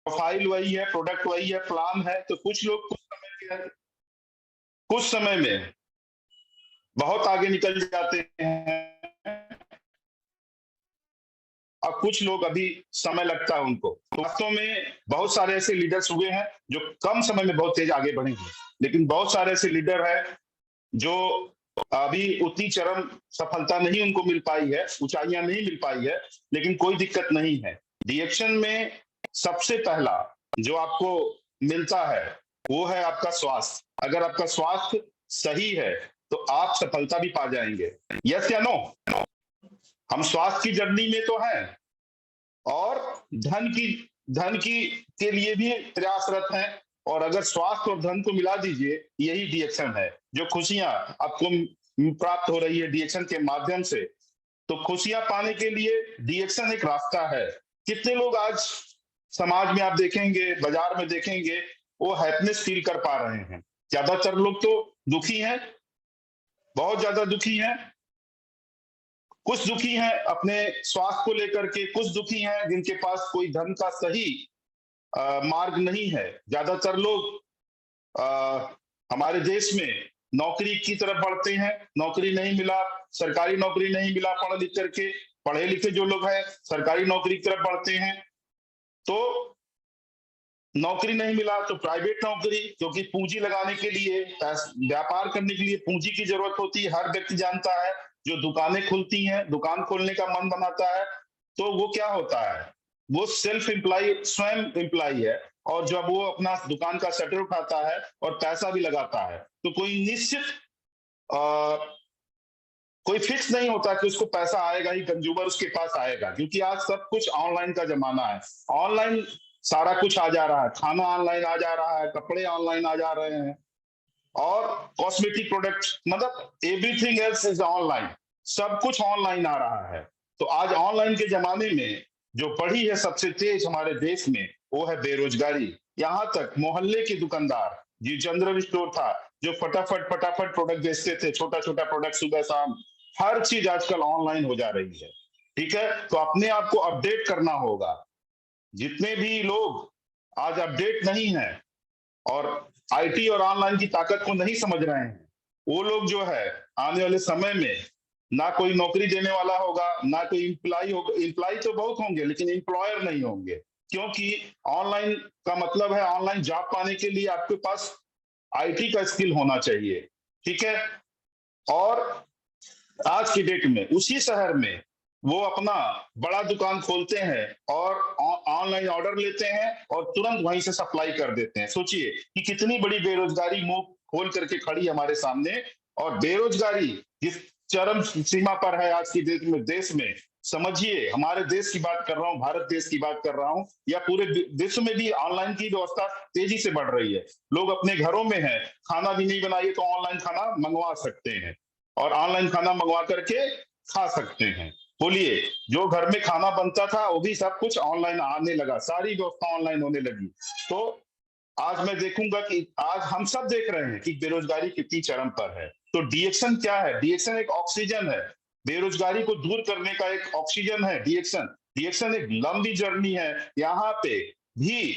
Profile वही है, product वही है, प्लान है, तो कुछ लोग कुछ समय में बहुत आगे निकल जाते हैं और कुछ लोग अभी समय लगता है उनको। तो वास्तव में बहुत सारे ऐसे लीडर्स हुए हैं जो कम समय में बहुत तेज आगे बढ़े हैं, लेकिन बहुत सारे ऐसे लीडर हैं जो अभी उतनी चरम सफलता नहीं उनको मिल पाई है, ऊंचाइयां नहीं मिल पाई है, लेकिन कोई दिक्कत नहीं है। डिएक्शन में सबसे पहला जो आपको मिलता है वो है आपका स्वास्थ्य। अगर आपका स्वास्थ्य सही है तो आप सफलता भी पा जाएंगे। यस या नो? हम स्वास्थ्य की जर्नी में तो हैं और धन की के लिए भी प्रयासरत हैं। और अगर स्वास्थ्य और धन को मिला दीजिए, यही डिएक्शन है। जो खुशियां आपको प्राप्त हो रही है डिएक्शन के माध्यम से, तो खुशियां पाने के लिए डिएक्शन एक रास्ता है। कितने लोग आज समाज में आप देखेंगे, बाजार में देखेंगे, वो हैप्पीनेस फील कर पा रहे हैं? ज्यादातर लोग तो दुखी हैं, बहुत ज्यादा दुखी हैं। कुछ दुखी हैं अपने स्वास्थ्य को लेकर के, कुछ दुखी हैं जिनके पास कोई धन का सही मार्ग नहीं है। ज्यादातर लोग हमारे देश में नौकरी की तरफ बढ़ते हैं, नौकरी नहीं मिला, सरकारी नौकरी नहीं मिला, पढ़ लिख करके, पढ़े लिखे जो लोग हैं सरकारी नौकरी की तरफ बढ़ते हैं। तो नौकरी नहीं मिला तो प्राइवेट नौकरी, क्योंकि पूंजी लगाने के लिए, व्यापार करने के लिए पूंजी की जरूरत होती है। हर व्यक्ति जानता है, जो दुकानें खुलती हैं, दुकान खोलने का मन बनाता है, तो वो क्या होता है, वो सेल्फ एम्प्लॉय, स्वयं एम्प्लॉय है। और जब वो अपना दुकान का शटर उठाता है और पैसा भी लगाता है, तो कोई निश्चित कोई फिक्स नहीं होता कि उसको पैसा आएगा ही, कंज्यूमर उसके पास आएगा, क्योंकि आज सब कुछ ऑनलाइन का जमाना है। ऑनलाइन सारा कुछ आ जा रहा है, खाना ऑनलाइन आ जा रहा है, कपड़े ऑनलाइन आ जा रहे हैं, और कॉस्मेटिक प्रोडक्ट, मतलब एवरीथिंग एल्स इज ऑनलाइन। सब कुछ ऑनलाइन आ रहा है। तो आज ऑनलाइन के जमाने में जो बढ़ी है सबसे तेज हमारे देश में, वो है बेरोजगारी। यहां तक मोहल्ले के दुकानदार, जी जनरल स्टोर था, जो फटाफट फटाफट प्रोडक्ट बेचते थे, छोटा छोटा प्रोडक्ट, सुबह शाम, हर चीज आजकल ऑनलाइन हो जा रही है। ठीक है, तो अपने आप को अपडेट करना होगा। जितने भी लोग आज अपडेट नहीं है और आईटी और ऑनलाइन की ताकत को नहीं समझ रहे हैं, वो लोग जो है आने वाले समय में ना कोई नौकरी देने वाला होगा, ना कोई इम्प्लॉय होगा। इम्प्लॉय तो बहुत होंगे लेकिन एम्प्लॉयर नहीं होंगे, क्योंकि ऑनलाइन का मतलब है, ऑनलाइन जॉब पाने के लिए आपके पास आईटी का स्किल होना चाहिए। ठीक है, और आज की डेट में उसी शहर में वो अपना बड़ा दुकान खोलते हैं और ऑनलाइन ऑर्डर लेते हैं और तुरंत वहीं से सप्लाई कर देते हैं। सोचिए कि कितनी बड़ी बेरोजगारी मुंह खोल करके खड़ी हमारे सामने। और बेरोजगारी जिस चरम सीमा पर है आज की देश में, समझिए, हमारे देश की बात कर रहा हूं, भारत देश की बात कर रहा हूं, या पूरे विश्व में भी ऑनलाइन की व्यवस्था तेजी से बढ़ रही है। लोग अपने घरों में हैं, खाना भी नहीं बनाइए तो ऑनलाइन खाना मंगवा सकते हैं और ऑनलाइन खाना मंगवा करके खा सकते हैं। बोलिए, जो घर में खाना बनता था वो भी सब कुछ ऑनलाइन आने लगा, सारी व्यवस्था ऑनलाइन होने लगी। तो आज मैं देखूंगा कि आज हम सब देख रहे हैं कि बेरोजगारी कितनी चरम पर है। तो डिएक्शन क्या है? डिएक्शन एक ऑक्सीजन है, बेरोजगारी को दूर करने का एक ऑक्सीजन है डिएक्शन। डिएक्शन एक लंबी जर्नी है। यहाँ पे भी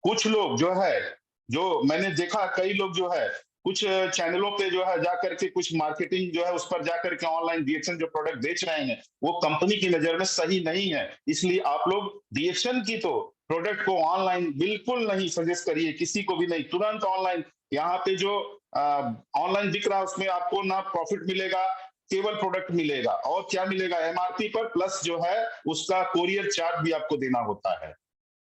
कुछ लोग जो है, जो मैंने देखा, कई लोग जो है कुछ चैनलों पे जो है जाकर के कुछ मार्केटिंग जो है उस पर जाकर के ऑनलाइन डिएक्शन जो प्रोडक्ट बेच रहे हैं, वो कंपनी की नजर में सही नहीं है। इसलिए आप लोग डिएक्शन की तो प्रोडक्ट को ऑनलाइन बिल्कुल नहीं सजेस्ट करिए, किसी को भी नहीं। तुरंत ऑनलाइन, यहाँ पे जो ऑनलाइन दिख रहा है उसमें आपको ना प्रॉफिट मिलेगा, केवल प्रोडक्ट मिलेगा। और क्या मिलेगा? एमआरपी पर प्लस जो है उसका कोरियर चार्ज भी आपको देना होता है।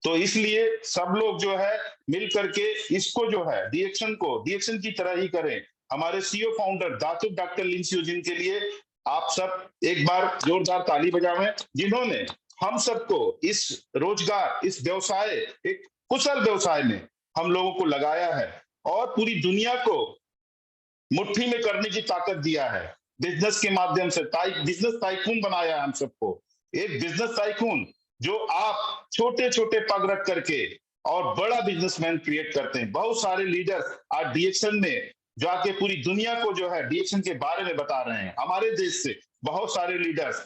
तो इसलिए सब लोग जो है मिल करके इसको जो है डिएक्शन की तरह ही करें। हमारे सीईओ फाउंडर दातुक डॉक्टर लिंसियो, जिनके लिए आप सब एक बार जोरदार ताली बजावें, जिन्होंने हम सबको इस रोजगार, इस व्यवसाय, एक कुशल व्यवसाय में हम लोगों को लगाया है और पूरी दुनिया को मुट्ठी में करने की ताकत दिया है। बिजनेस के माध्यम से बिजनेस टाइकून बनाया है हम सबको। एक बिजनेस टाइकून जो आप छोटे छोटे पग रख करके और बड़ा बिजनेसमैन क्रिएट करते हैं। बहुत सारे लीडर्स आज डिएक्शन में जाके पूरी दुनिया को जो है डिएक्शन के बारे में बता रहे हैं। हमारे देश से बहुत सारे लीडर्स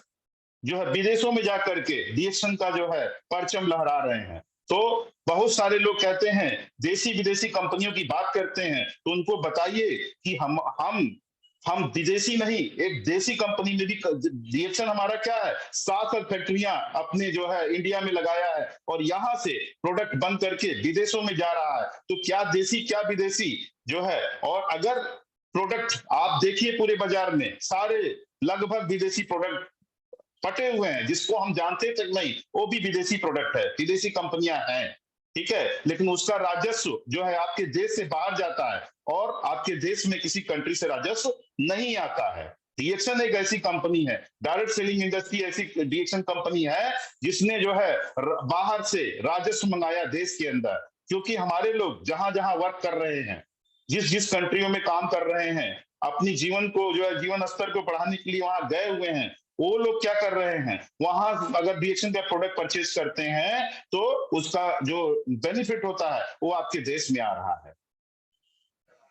जो है विदेशों में जाकर के डिएक्शन का जो है परचम लहरा रहे हैं। तो बहुत सारे लोग कहते हैं, देसी विदेशी कंपनियों की बात करते हैं, तो उनको बताइए कि हम विदेशी नहीं, एक देसी कंपनी में भी डीएक्शन हमारा क्या है, 7 फैक्ट्रियां अपने जो है इंडिया में लगाया है और यहां से प्रोडक्ट बन करके विदेशों में जा रहा है। तो क्या देसी क्या विदेशी जो है। और अगर प्रोडक्ट आप देखिए पूरे बाजार में सारे लगभग विदेशी प्रोडक्ट पटे हुए हैं, जिसको हम जानते तक नहीं, वो भी विदेशी प्रोडक्ट है, विदेशी कंपनियां हैं, ठीक है। लेकिन उसका राजस्व जो है आपके देश से बाहर जाता है और आपके देश में किसी कंट्री से राजस्व नहीं आता है। डीएक्शन एक ऐसी कंपनी है, डायरेक्ट सेलिंग इंडस्ट्री ऐसी डीएक्शन कंपनी है जिसने जो है बाहर से राजस्व मंगाया देश के अंदर। क्योंकि हमारे लोग जहां जहां वर्क कर रहे हैं, जिस जिस कंट्रियों में काम कर रहे हैं, अपनी जीवन को जो है जीवन स्तर को बढ़ाने के लिए वहां गए हुए हैं, वो लोग क्या कर रहे हैं, वहां अगर डीएक्शन का प्रोडक्ट परचेज करते हैं तो उसका जो बेनिफिट होता है वो आपके देश में आ रहा है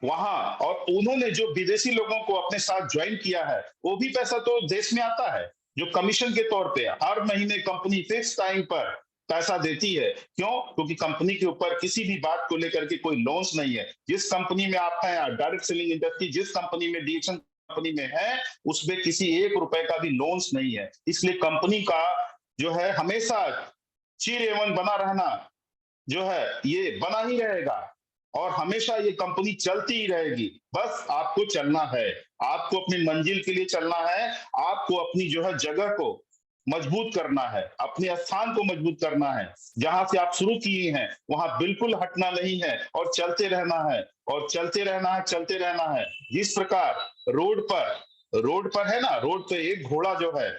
वहां। और उन्होंने जो विदेशी लोगों को अपने साथ ज्वाइन किया है, वो भी पैसा तो देश में आता है, जो कमीशन के तौर पे हर महीने कंपनी फिक्स टाइम पर पैसा देती है। क्यों? क्योंकि कंपनी के ऊपर किसी भी बात को लेकर के कोई लोन्स नहीं है। जिस कंपनी में आप हैं, डायरेक्ट सेलिंग इंडस्ट्री जिस कंपनी में डीएक्शन कंपनी में है, उसमें किसी 1 रुपए का भी लोन्स नहीं है। इसलिए कंपनी का जो है हमेशा चिर एवन बना रहना जो है ये बना ही रहेगा और हमेशा ये कंपनी चलती ही रहेगी। बस आपको चलना है, आपको अपनी मंजिल के लिए चलना है, आपको अपनी जो है जगह को मजबूत करना है, अपने स्थान को मजबूत करना है। जहां से आप शुरू किए हैं वहां बिल्कुल हटना नहीं है और चलते रहना है और चलते रहना है, चलते रहना है। जिस प्रकार रोड पर है ना, रोड पे एक घोड़ा जो है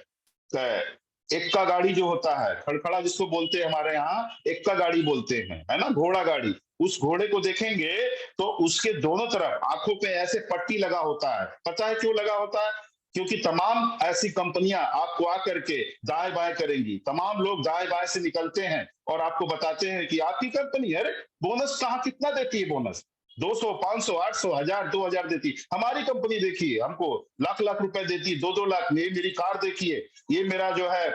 एक्का गाड़ी जो होता है, खड़खड़ा जिसको बोलते हैं हमारे यहाँ, एक्का गाड़ी बोलते हैं, है ना, घोड़ा गाड़ी। उस घोड़े को देखेंगे तो उसके दोनों तरफ आंखों पे ऐसे पट्टी लगा होता है। पता है क्यों लगा होता है? क्योंकि तमाम ऐसी कंपनियां आपको आकर के दाएं बाएं करेंगी, तमाम लोग दाएं बाएं से निकलते हैं और आपको बताते हैं कि आपकी कंपनी, अरे बोनस कहाँ, कितना देती है बोनस, 200 500 800 1000 2000 देती। हमारी कंपनी देखिए हमको लाख लाख रुपए देती, 2-2 लाख। मेरी कार देखिए, ये मेरा जो है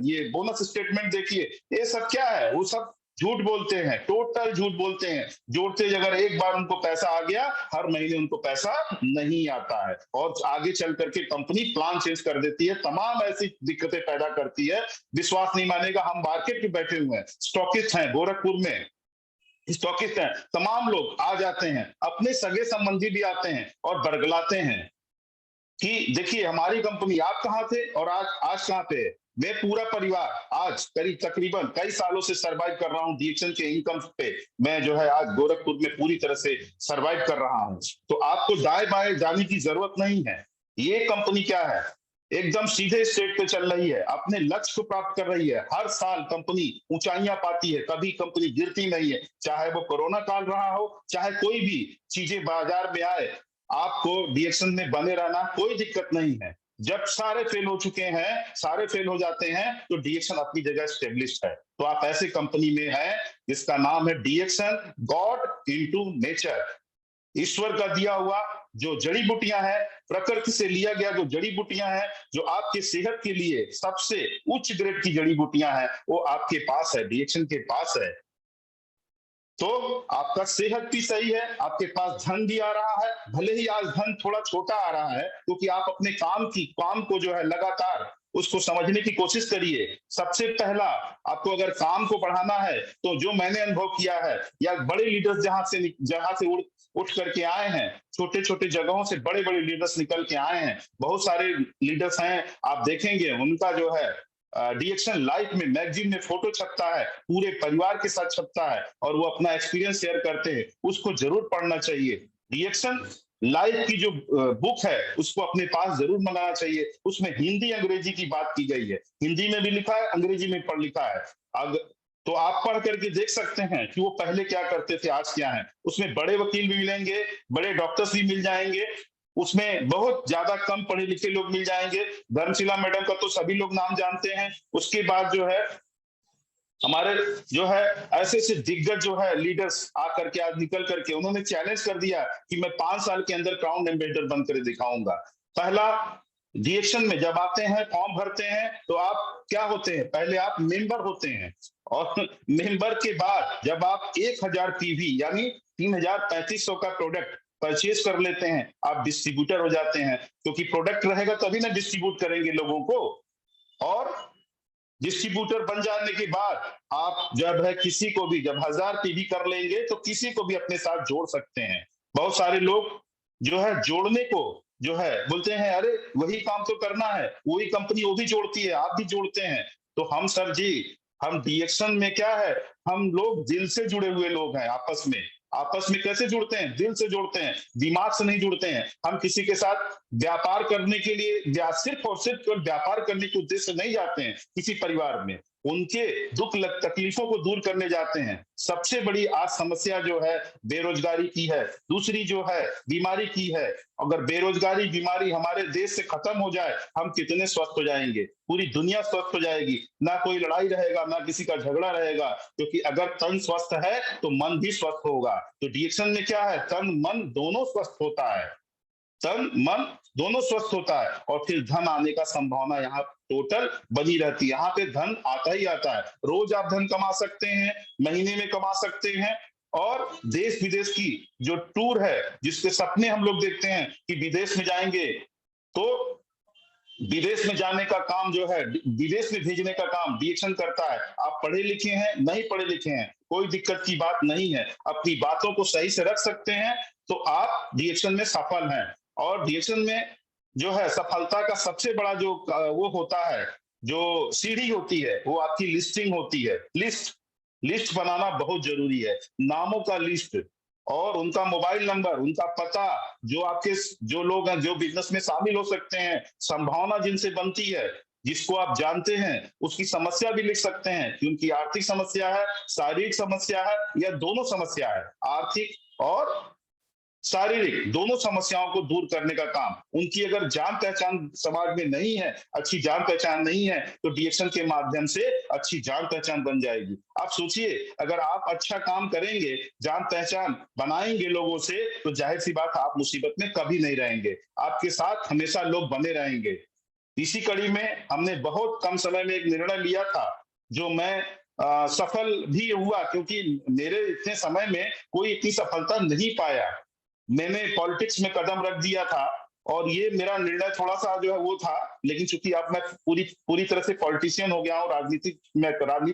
ये बोनस स्टेटमेंट देखिए। ये सब क्या है? वो सब झूठ बोलते हैं, टोटल झूठ बोलते हैं। जोड़ते अगर एक बार उनको पैसा आ गया, हर महीने उनको पैसा नहीं आता है और आगे चल करके कंपनी प्लान चेंज कर देती है, तमाम ऐसी दिक्कतें पैदा करती है। विश्वास नहीं मानेगा, हम मार्केट में बैठे हुए हैं, स्टॉकिस्ट हैं गोरखपुर में, स्टॉकिस्ट हैं, तमाम लोग आ जाते हैं, अपने सगे संबंधी भी आते हैं और बरगलाते हैं कि देखिए हमारी कंपनी, आप कहाँ थे और आज आज कहाँ पे है। मैं पूरा परिवार आज करीब तकरीबन कई सालों से सरवाइव कर रहा हूँ डीएक्शन के इनकम पे। मैं जो है आज गोरखपुर में पूरी तरह से सरवाइव कर रहा हूँ। तो आपको दाएं बाएं जाने की जरूरत नहीं है। ये कंपनी क्या है, एकदम सीधे स्टेट पे चल रही है, अपने लक्ष्य को प्राप्त कर रही है। हर साल कंपनी ऊंचाइयां पाती है, कभी कंपनी गिरती नहीं है, चाहे वो कोरोना काल रहा हो, चाहे कोई भी चीजें बाजार में आए। आपको डीएक्शन में बने रहना, कोई दिक्कत नहीं है। जब सारे फेल हो चुके हैं, सारे फेल हो जाते हैं, तो डीएक्शन अपनी जगह स्टेब्लिश्ड है। तो आप ऐसे कंपनी में हैं जिसका नाम है डीएक्शन, गॉड इनटू नेचर, ईश्वर का दिया हुआ जो जड़ी बूटियां हैं, प्रकृति से लिया गया जो जड़ी बूटियां हैं, जो आपके सेहत के लिए सबसे उच्च ग्रेड की जड़ी बूटियां हैं, वो आपके पास है, डीएक्शन के पास है। तो आपका सेहत भी सही है, आपके पास धन भी आ रहा है, भले ही आज धन थोड़ा छोटा आ रहा है, क्योंकि आप अपने काम को जो है लगातार उसको समझने की कोशिश करिए। सबसे पहला, आपको अगर काम को बढ़ाना है तो जो मैंने अनुभव किया है, या बड़े लीडर्स जहां से उठ करके आए हैं, छोटे छोटे जगहों से बड़े बड़े लीडर्स निकल के आए हैं, बहुत सारे लीडर्स हैं, आप देखेंगे उनका जो है डीएक्शन लाइफ में मैगजीन में फोटो छपता है, पूरे परिवार के साथ छपता है और वो अपना एक्सपीरियंस शेयर करते हैं। उसको जरूर पढ़ना चाहिए। डीएक्शन लाइफ की जो बुक है उसको अपने पास जरूर मंगाना चाहिए। उसमें हिंदी अंग्रेजी की बात की गई है, हिंदी में भी लिखा है, अंग्रेजी में पढ़ लिखा है। अग, तो आप पढ़ करके देख सकते हैं कि वो पहले क्या करते थे, आज क्या है। उसमें बड़े वकील भी मिलेंगे, बड़े डॉक्टर्स भी मिल जाएंगे, उसमें बहुत ज्यादा कम पढ़े लिखे लोग मिल जाएंगे। धर्मशिला मैडम का तो सभी लोग नाम जानते हैं। उसके बाद जो है हमारे जो है ऐसे ऐसे दिग्गज जो है लीडर्स आकर के आज निकल करके उन्होंने चैलेंज कर दिया कि मैं 5 साल के अंदर क्राउन एम्बेसडर बन कर दिखाऊंगा। पहला, डीएक्शन में जब आते हैं, फॉर्म भरते हैं, तो आप क्या होते हैं, पहले आप मेंबर होते हैं। और मेंबर के बाद जब आप 1000 पीवी यानी 3350 का प्रोडक्ट परचेज कर लेते हैं, आप डिस्ट्रीब्यूटर हो जाते हैं, क्योंकि प्रोडक्ट रहेगा तभी ना डिस्ट्रीब्यूट करेंगे लोगों को। और डिस्ट्रीब्यूटर बन जाने के बाद आप जब है किसी को भी जब 1000 पीवी कर लेंगे तो किसी को भी अपने साथ जोड़ सकते हैं। बहुत सारे लोग जो है जोड़ने को जो है बोलते हैं, अरे वही काम तो करना है, वही कंपनी वो भी जोड़ती है, आप भी जोड़ते हैं। तो हम सर जी, हम डीएक्शन में क्या है, हम लोग दिल से जुड़े हुए लोग हैं आपस में। आपस में कैसे जुड़ते हैं? दिल से जुड़ते हैं, दिमाग से नहीं जुड़ते हैं। हम किसी के साथ व्यापार करने के लिए सिर्फ और सिर्फ केवल व्यापार करने के उद्देश्य से नहीं जाते हैं किसी परिवार में, उनके दुख तकलीफों को दूर करने जाते हैं। सबसे बड़ी आज समस्या जो है बेरोजगारी की है, दूसरी जो है बीमारी की है। अगर बेरोजगारी बीमारी हमारे देश से खत्म हो जाए, हम कितने स्वस्थ हो जाएंगे, पूरी दुनिया स्वस्थ हो जाएगी, ना कोई लड़ाई रहेगा, ना किसी का झगड़ा रहेगा। क्योंकि अगर तन स्वस्थ है तो मन भी स्वस्थ होगा। तो डीएक्शन में क्या है, तन मन दोनों स्वस्थ होता है, तन मन दोनों स्वस्थ होता है, और फिर धन आने का संभावना यहाँ टोटल बनी रहती है। यहाँ पे धन आता ही आता है, रोज आप धन कमा सकते हैं, महीने में कमा सकते हैं। और देश विदेश की जो टूर है, जिसके सपने हम लोग देखते हैं कि विदेश में जाएंगे, तो विदेश में जाने का काम जो है, विदेश में भेजने का काम डीएक्शन करता है। आप पढ़े लिखे हैं, नहीं पढ़े लिखे हैं, कोई दिक्कत की बात नहीं है, अपनी बातों को सही से रख सकते हैं तो आप डीएक्शन में सफल हैं। और डीएक्शन में जो है सफलता का सबसे बड़ा जो वो होता है, जो सीढ़ी होती है, वो आपकी लिस्टिंग होती है। लिस्ट लिस्ट बनाना बहुत जरूरी है, नामों का लिस्ट, और उनका मोबाइल नंबर, उनका पता, जो आपके जो लोग हैं जो बिजनेस में शामिल हो सकते हैं, संभावना जिनसे बनती है, जिसको आप जानते हैं, उसकी समस्या भी लिख सकते हैं कि उनकी आर्थिक समस्या है, शारीरिक समस्या है, या दोनों समस्या है, आर्थिक और शारीरिक दोनों समस्याओं को दूर करने का काम। उनकी अगर जान पहचान समाज में नहीं है, अच्छी जान पहचान नहीं है, तो डीएक्शन के माध्यम से अच्छी जान पहचान बन जाएगी। आप सोचिए, अगर आप अच्छा काम करेंगे, जान पहचान बनाएंगे लोगों से, तो जाहिर सी बात आप मुसीबत में कभी नहीं रहेंगे, आपके साथ हमेशा लोग बने रहेंगे। इसी कड़ी में हमने बहुत कम समय में एक निर्णय लिया था, जो मैं सफल भी हुआ, क्योंकि मेरे इतने समय में कोई इतनी सफलता नहीं पाया। मैंने पॉलिटिक्स में कदम रख दिया था, और ये मेरा निर्णय थोड़ा-सा जो है वो था, लेकिन चूँकि अब मैं पूरी पूरी तरह से पॉलिटिशियन हो गया हूँ, राजनीति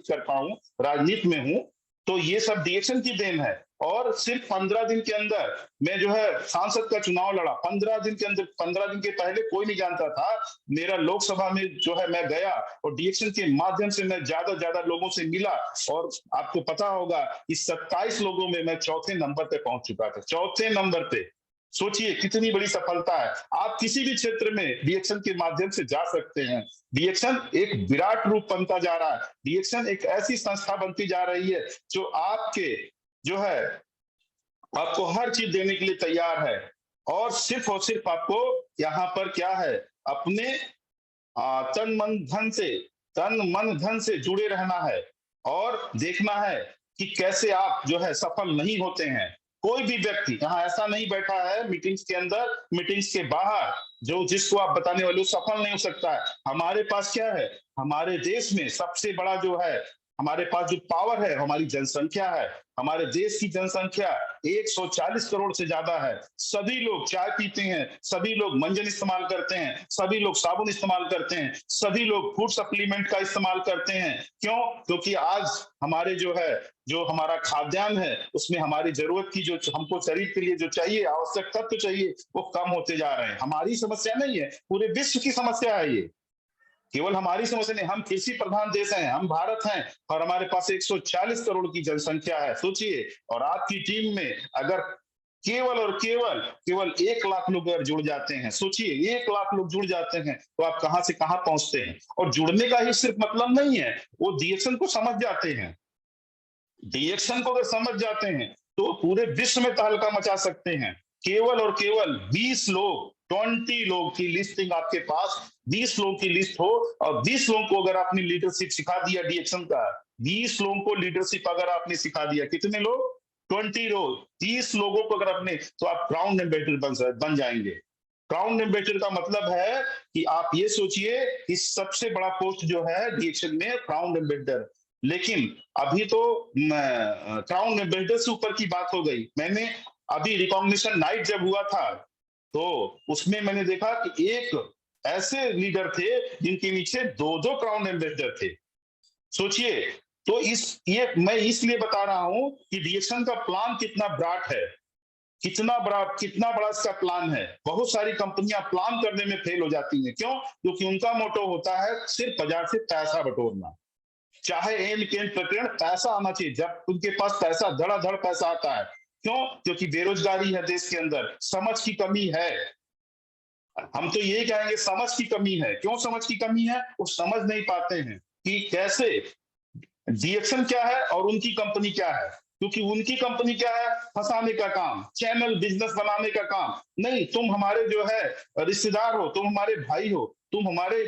करता हूँ, राजनीति में हूँ, तो ये सब डीएक्शन की देन है। और सिर्फ 15 दिन के अंदर मैं जो है सांसद का चुनाव लड़ा, 15 दिन के अंदर, 15 दिन के पहले कोई नहीं जानता था। मेरा लोकसभा में जो है मैं गया, और डीएक्शन के माध्यम से मैं ज्यादा लोगों से मिला, और आपको पता होगा कि 27 लोगों में मैं चौथे नंबर पे पहुंच चुका था, चौथे नंबर पे। सोचिए कितनी बड़ी सफलता है। आप किसी भी क्षेत्र में डीएक्शन के माध्यम से जा सकते हैं। डीएक्शन एक विराट रूप बनता जा रहा है, डीएक्शन एक ऐसी संस्था बनती जा रही है जो आपके जो है आपको हर चीज देने के लिए तैयार है। और सिर्फ आपको यहाँ पर क्या है, अपने तन मन धन से जुड़े रहना है, और देखना है कि कैसे आप जो है सफल नहीं होते हैं। कोई भी व्यक्ति यहाँ ऐसा नहीं बैठा है मीटिंग्स के अंदर, मीटिंग्स के बाहर, जो जिसको आप बताने वाले सफल नहीं हो सकता है। हमारे पास क्या है, हमारे देश में सबसे बड़ा जो है, हमारे पास जो पावर है, हमारी जनसंख्या है। हमारे देश की जनसंख्या 140 करोड़ से ज्यादा है। सभी लोग चाय पीते हैं, सभी लोग मंजन इस्तेमाल करते हैं, सभी लोग साबुन इस्तेमाल करते हैं, सभी लोग फूड सप्लीमेंट का इस्तेमाल करते हैं। क्यों? क्योंकि आज हमारे जो है, जो हमारा खाद्यान्न है, उसमें हमारी जरूरत की जो हमको शरीर के लिए जो चाहिए, आवश्यक तत्व चाहिए, वो कम होते जा रहे हैं। हमारी समस्या नहीं है, पूरे विश्व की समस्या है ये। केवल हमारी समस्या नहीं, हम कृषि प्रधान देश हैं, हम भारत हैं, और हमारे पास 140 करोड़ की जनसंख्या है, सोचिए। और आपकी टीम में अगर केवल और केवल 1 लाख लोग अगर जुड़ जाते हैं, सोचिए 1 लाख लोग जुड़ जाते हैं, तो आप कहां से कहां पहुंचते हैं। और जुड़ने का ही सिर्फ मतलब नहीं है, वो डीएक्शन को समझ जाते हैं। डीएक्शन को अगर समझ जाते हैं तो पूरे विश्व में तहलका मचा सकते हैं। केवल और केवल 20 लोग, 20 लोग की लिस्टिंग आपके पास, 20 लोगों की लिस्ट हो, और 20 लोगों को अगर आपने लीडरशिप सिखा दिया डीएक्शन का, 20 लोगों को लीडरशिप अगर आपने सिखा दिया, कितने लोग, 20 लोग, 30 लोगों को अगर आपने, तो आप क्राउन एम्बेसडर बन जाएंगे। क्राउन एम्बेसडर का मतलब है कि आप ये सोचिए कि सबसे बड़ा पोस्ट जो है डीएक्शन में क्राउन एम्बेसडर, लेकिन अभी तो क्राउन एम्बेसडर से ऊपर की बात हो गई। मैंने अभी रिकॉग्निशन नाइट जब हुआ था, तो उसमें मैंने देखा कि एक ऐसे लीडर थे जिनके नीचे 2-2 क्राउन एम्बेसडर थे। सोचिए, तो इस ये मैं इसलिए बता रहा हूं कि डीएक्शन का प्लान कितना ब्राट है, कितना बड़ा इसका प्लान है। बहुत सारी कंपनियां प्लान करने में फेल हो जाती हैं। क्यों? क्योंकि उनका मोटो होता है सिर्फ बाजार से पैसा बटोरना। चाहे एन केन प्रकरण, पैसा आना चाहिए। जब उनके पास पैसा, धड़ाधड़ पैसा आता है। क्यों? क्योंकि बेरोजगारी है देश के अंदर, समझ की कमी है। हम तो यही कहेंगे, समझ की कमी है। क्यों समझ की कमी है? वो समझ नहीं पाते हैं कि कैसे डीएक्शन क्या है और उनकी कंपनी क्या है। क्योंकि उनकी कंपनी क्या है? फंसाने का काम, चैनल बिजनेस बनाने का काम। नहीं, तुम हमारे जो है रिश्तेदार हो, तुम हमारे भाई हो, तुम हमारे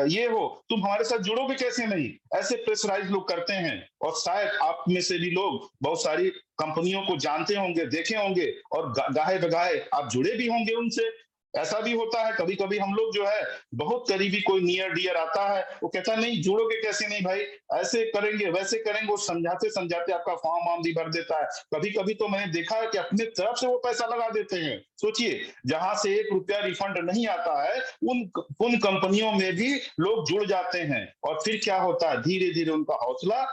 ये हो, तुम हमारे साथ जुड़ोगे कैसे नहीं, ऐसे प्रेशराइज लोग करते हैं। और शायद आप में से भी लोग बहुत सारी कंपनियों को जानते होंगे, देखे होंगे, और गाहे बगाहे आप जुड़े भी होंगे उनसे। ऐसा भी होता है कभी कभी, हम लोग जो है, बहुत करीबी कोई नियर डियर आता है, वो कहता है नहीं जुड़ोगे कैसे नहीं भाई, ऐसे करेंगे वैसे करेंगे, वो समझाते समझाते आपका फॉर्म वार्म भी भर देता है। कभी कभी तो मैंने देखा है कि अपने तरफ से वो पैसा लगा देते हैं। सोचिए, जहां से 1 रुपया रिफंड नहीं आता है, उन कंपनियों में भी लोग जुड़ जाते हैं। और फिर क्या होता है, धीरे धीरे उनका हौसला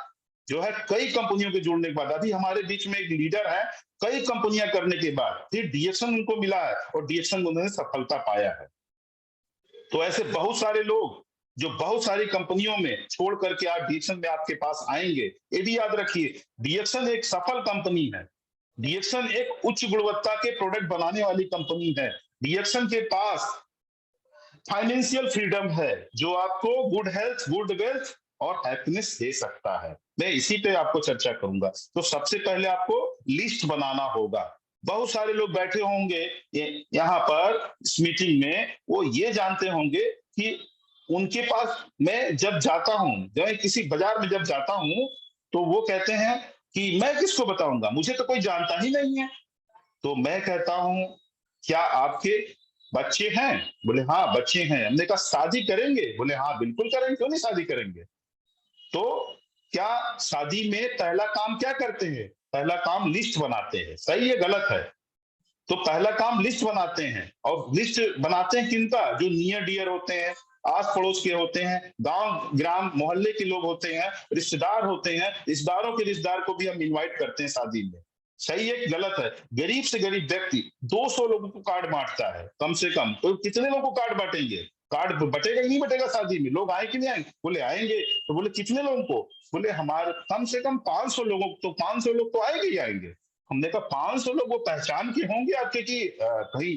जो है, कई कंपनियों के जुड़ने के बाद, अभी हमारे बीच में एक लीडर है, कई कंपनियां करने के बाद फिर डीएक्शन उनको मिला है, और डीएक्शन में उन्होंने सफलता पाया है। तो ऐसे बहुत सारे लोग जो बहुत सारी कंपनियों में छोड़ करके आज डीएक्शन में आपके पास आएंगे। ये भी याद रखिए, डीएक्शन एक सफल कंपनी है। डीएक्शन एक उच्च गुणवत्ता के प्रोडक्ट बनाने वाली कंपनी है। डीएक्शन के पास फाइनेंशियल फ्रीडम है, जो आपको गुड हेल्थ, गुड वेल्थ और हैप्पीनेस दे सकता है। मैं इसी पे आपको चर्चा करूंगा। तो सबसे पहले आपको लिस्ट बनाना होगा। बहुत सारे लोग बैठे होंगे यहाँ पर इस मीटिंग में, वो ये जानते होंगे कि उनके पास, मैं जब जाता हूं, जब मैं किसी बाजार में जब जाता हूं, तो वो कहते हैं कि मैं किसको बताऊंगा, मुझे तो कोई जानता ही नहीं है। तो मैं कहता हूं, क्या आपके बच्चे हैं? बोले हाँ बच्चे हैं। हमने कहा शादी करेंगे? बोले हाँ बिल्कुल करेंगे, क्यों नहीं शादी करेंगे। तो क्या शादी में पहला काम क्या करते हैं? पहला काम लिस्ट बनाते हैं। सही है गलत है? तो पहला काम लिस्ट बनाते हैं, और लिस्ट बनाते हैं किनका? जो नियर डियर होते हैं, आस पड़ोस के होते हैं, गांव ग्राम मोहल्ले के लोग होते हैं, रिश्तेदार होते हैं, रिश्तेदारों के रिश्तेदार को भी हम इनवाइट करते हैं शादी में। सही है कि गलत है? गरीब से गरीब व्यक्ति 200 लोगों को कार्ड बांटता है कम से कम। तो कितने लोगों को कार्ड बांटेंगे? कार्ड बटेगा ही नहीं बटेगा शादी में? लोग आए कि नहीं आएंगे? बोले आएंगे। तो बोले कितने लोगों को? बोले हमारे कम से कम 500 लोगों को। तो 500 लोग तो आएंगे ही आएंगे। हमने कहा 500 लोग वो पहचान के होंगे आपके कि कहीं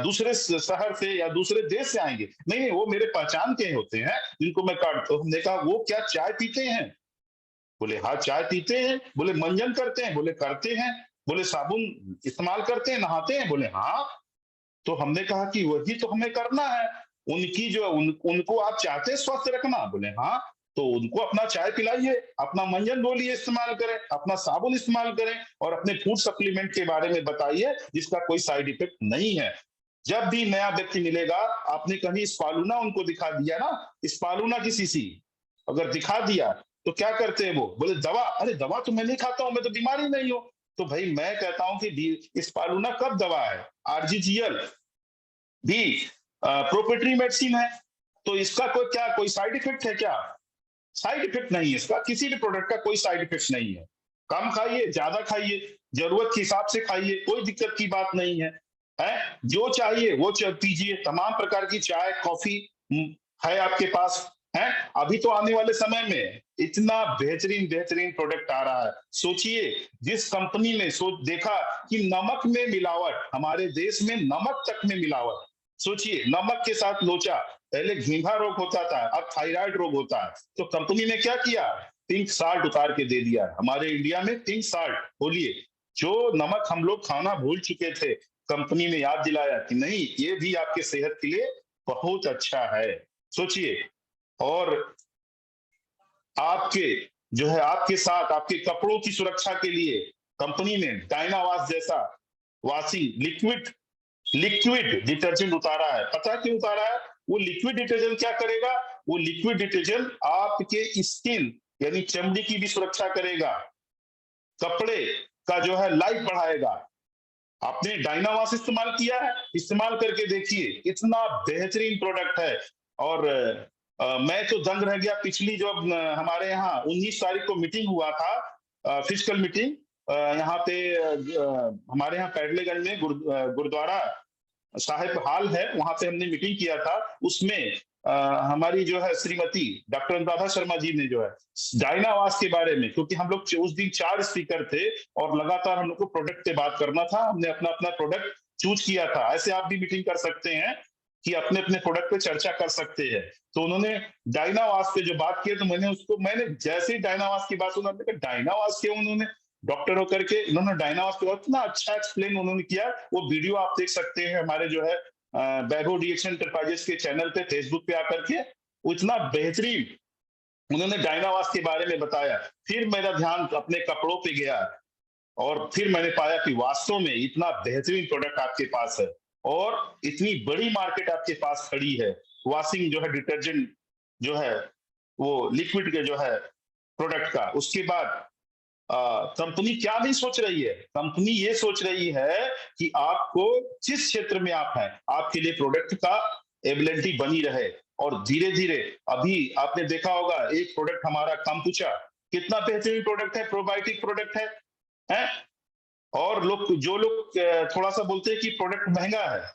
दूसरे शहर से या दूसरे देश से आएंगे? नहीं नहीं, वो मेरे पहचान के होते हैं जिनको मैं काट। तो हमने कहा वो क्या चाय पीते हैं? बोले हाँ चाय पीते हैं। बोले मंजन करते हैं? बोले करते हैं। बोले साबुन इस्तेमाल करते हैं, नहाते हैं? बोले हाँ। तो हमने कहा कि वही तो हमें करना है। उनकी जो उनको आप चाहते हैं स्वस्थ रखना? बोले हाँ। तो उनको अपना चाय पिलाइए, अपना मंजन बोलिए इस्तेमाल करें, अपना साबुन इस्तेमाल करें, और अपने फूड सप्लीमेंट के बारे में बताइए जिसका कोई साइड इफेक्ट नहीं है। जब भी नया व्यक्ति मिलेगा, आपने कहीं स्पालूना उनको दिखा दिया ना, स्पालूना की शीशी अगर दिखा दिया, तो क्या करते हैं वो? बोले दवा। अरे दवा तो मैं नहीं खाता हूं, मैं तो बीमार ही नहीं हूं। तो भाई मैं कहता हूं कि स्पालूना कब दवा है? आरजीजीएल भी प्रोप्रिएटरी मेडिसिन है। तो इसका कोई साइड इफेक्ट है क्या? साइड इफेक्ट नहीं है इसका, किसी भी प्रोडक्ट का कोई साइड इफेक्ट नहीं है। कम खाइए, ज्यादा खाइए, जरूरत के हिसाब से खाइए, कोई दिक्कत की बात नहीं है। है जो चाहिए वो पीजिए। तमाम प्रकार की चाय कॉफी है आपके पास। है अभी तो आने वाले समय में इतना बेहतरीन बेहतरीन प्रोडक्ट आ रहा है। सोचिए, जिस कंपनी ने सोच देखा कि नमक में मिलावट, हमारे देश में नमक तक में मिलावट। सोचिए, नमक के साथ लोचा। पहले घींघा रोग होता था, अब थायराइड रोग होता है। तो कंपनी ने क्या किया? पिंक साल्ट उतार के दे दिया। हमारे इंडिया में पिंक साल्ट, बोलिए, जो नमक हम लोग खाना भूल चुके थे, कंपनी ने याद दिलाया कि नहीं, ये भी आपके सेहत के लिए बहुत अच्छा है। सोचिए, और आपके जो है, आपके साथ आपके कपड़ों की सुरक्षा के लिए कंपनी ने डायनावाश जैसा वॉशिंग लिक्विड लिक्विड डिटर्जेंट उतारा है। पता है क्यों उतारा है? वो लिक्विड डिटर्जेंट क्या करेगा? वो लिक्विड डिटर्जेंट आपके स्किन यानी चमड़ी की भी सुरक्षा करेगा, कपड़े का जो है लाइफ बढ़ाएगा। आपने डायनावास इस्तेमाल किया है? इस्तेमाल करके देखिए, इतना बेहतरीन प्रोडक्ट है। और मैं तो दंग रह गया। पिछली जो हमारे यहाँ 19 तारीख को मीटिंग हुआ था, फिजिकल मीटिंग, यहाँ पे हमारे यहाँ पैडलेगंज में गुरुद्वारा साहिब हॉल है, वहां पे हमने मीटिंग किया था। उसमें हमारी जो है श्रीमती डॉक्टर अनुराधा शर्मा जी ने जो है डायनावास के बारे में, क्योंकि हम लोग उस दिन 4 स्पीकर थे और लगातार हम लोग को प्रोडक्ट पे बात करना था, हमने अपना अपना प्रोडक्ट चूज किया था। ऐसे आप भी मीटिंग कर सकते हैं कि अपने अपने प्रोडक्ट पे चर्चा कर सकते हैं। तो उन्होंने डायनावास पे जो बात की, तो मैंने जैसे ही डायनावास की बात सुना, मैंने कहा डायनावास क्यों, उन्होंने डॉक्टर होकर के इन्होंने डायनावास पे इतना अच्छा एक्सप्लेन उन्होंने किया। वो वीडियो आप देख सकते हैं हमारे जो है वैभव डीएक्शन एंटरप्राइजेस के चैनल पे, फेसबुक पे आकर के। वो इतना बेहतरीन उन्होंने डायनावास के बारे में बताया। फिर मेरा ध्यान अपने कपड़ों पे गया और फिर मैंने पाया कि वास्तव में इतना बेहतरीन प्रोडक्ट आपके पास है और इतनी बड़ी मार्केट आपके पास खड़ी है। वॉशिंग जो है डिटर्जेंट जो है वो लिक्विड के जो है प्रोडक्ट का। उसके बाद कंपनी क्या नहीं सोच रही है, कंपनी ये सोच रही है कि आपको जिस क्षेत्र में आप हैं, आपके लिए प्रोडक्ट का एबिलिटी बनी रहे। और धीरे धीरे अभी आपने देखा होगा एक प्रोडक्ट हमारा कंपुचा, कितना बेहतरीन प्रोडक्ट है, प्रोबायोटिक प्रोडक्ट है? और जो लोग थोड़ा सा बोलते हैं कि प्रोडक्ट महंगा है,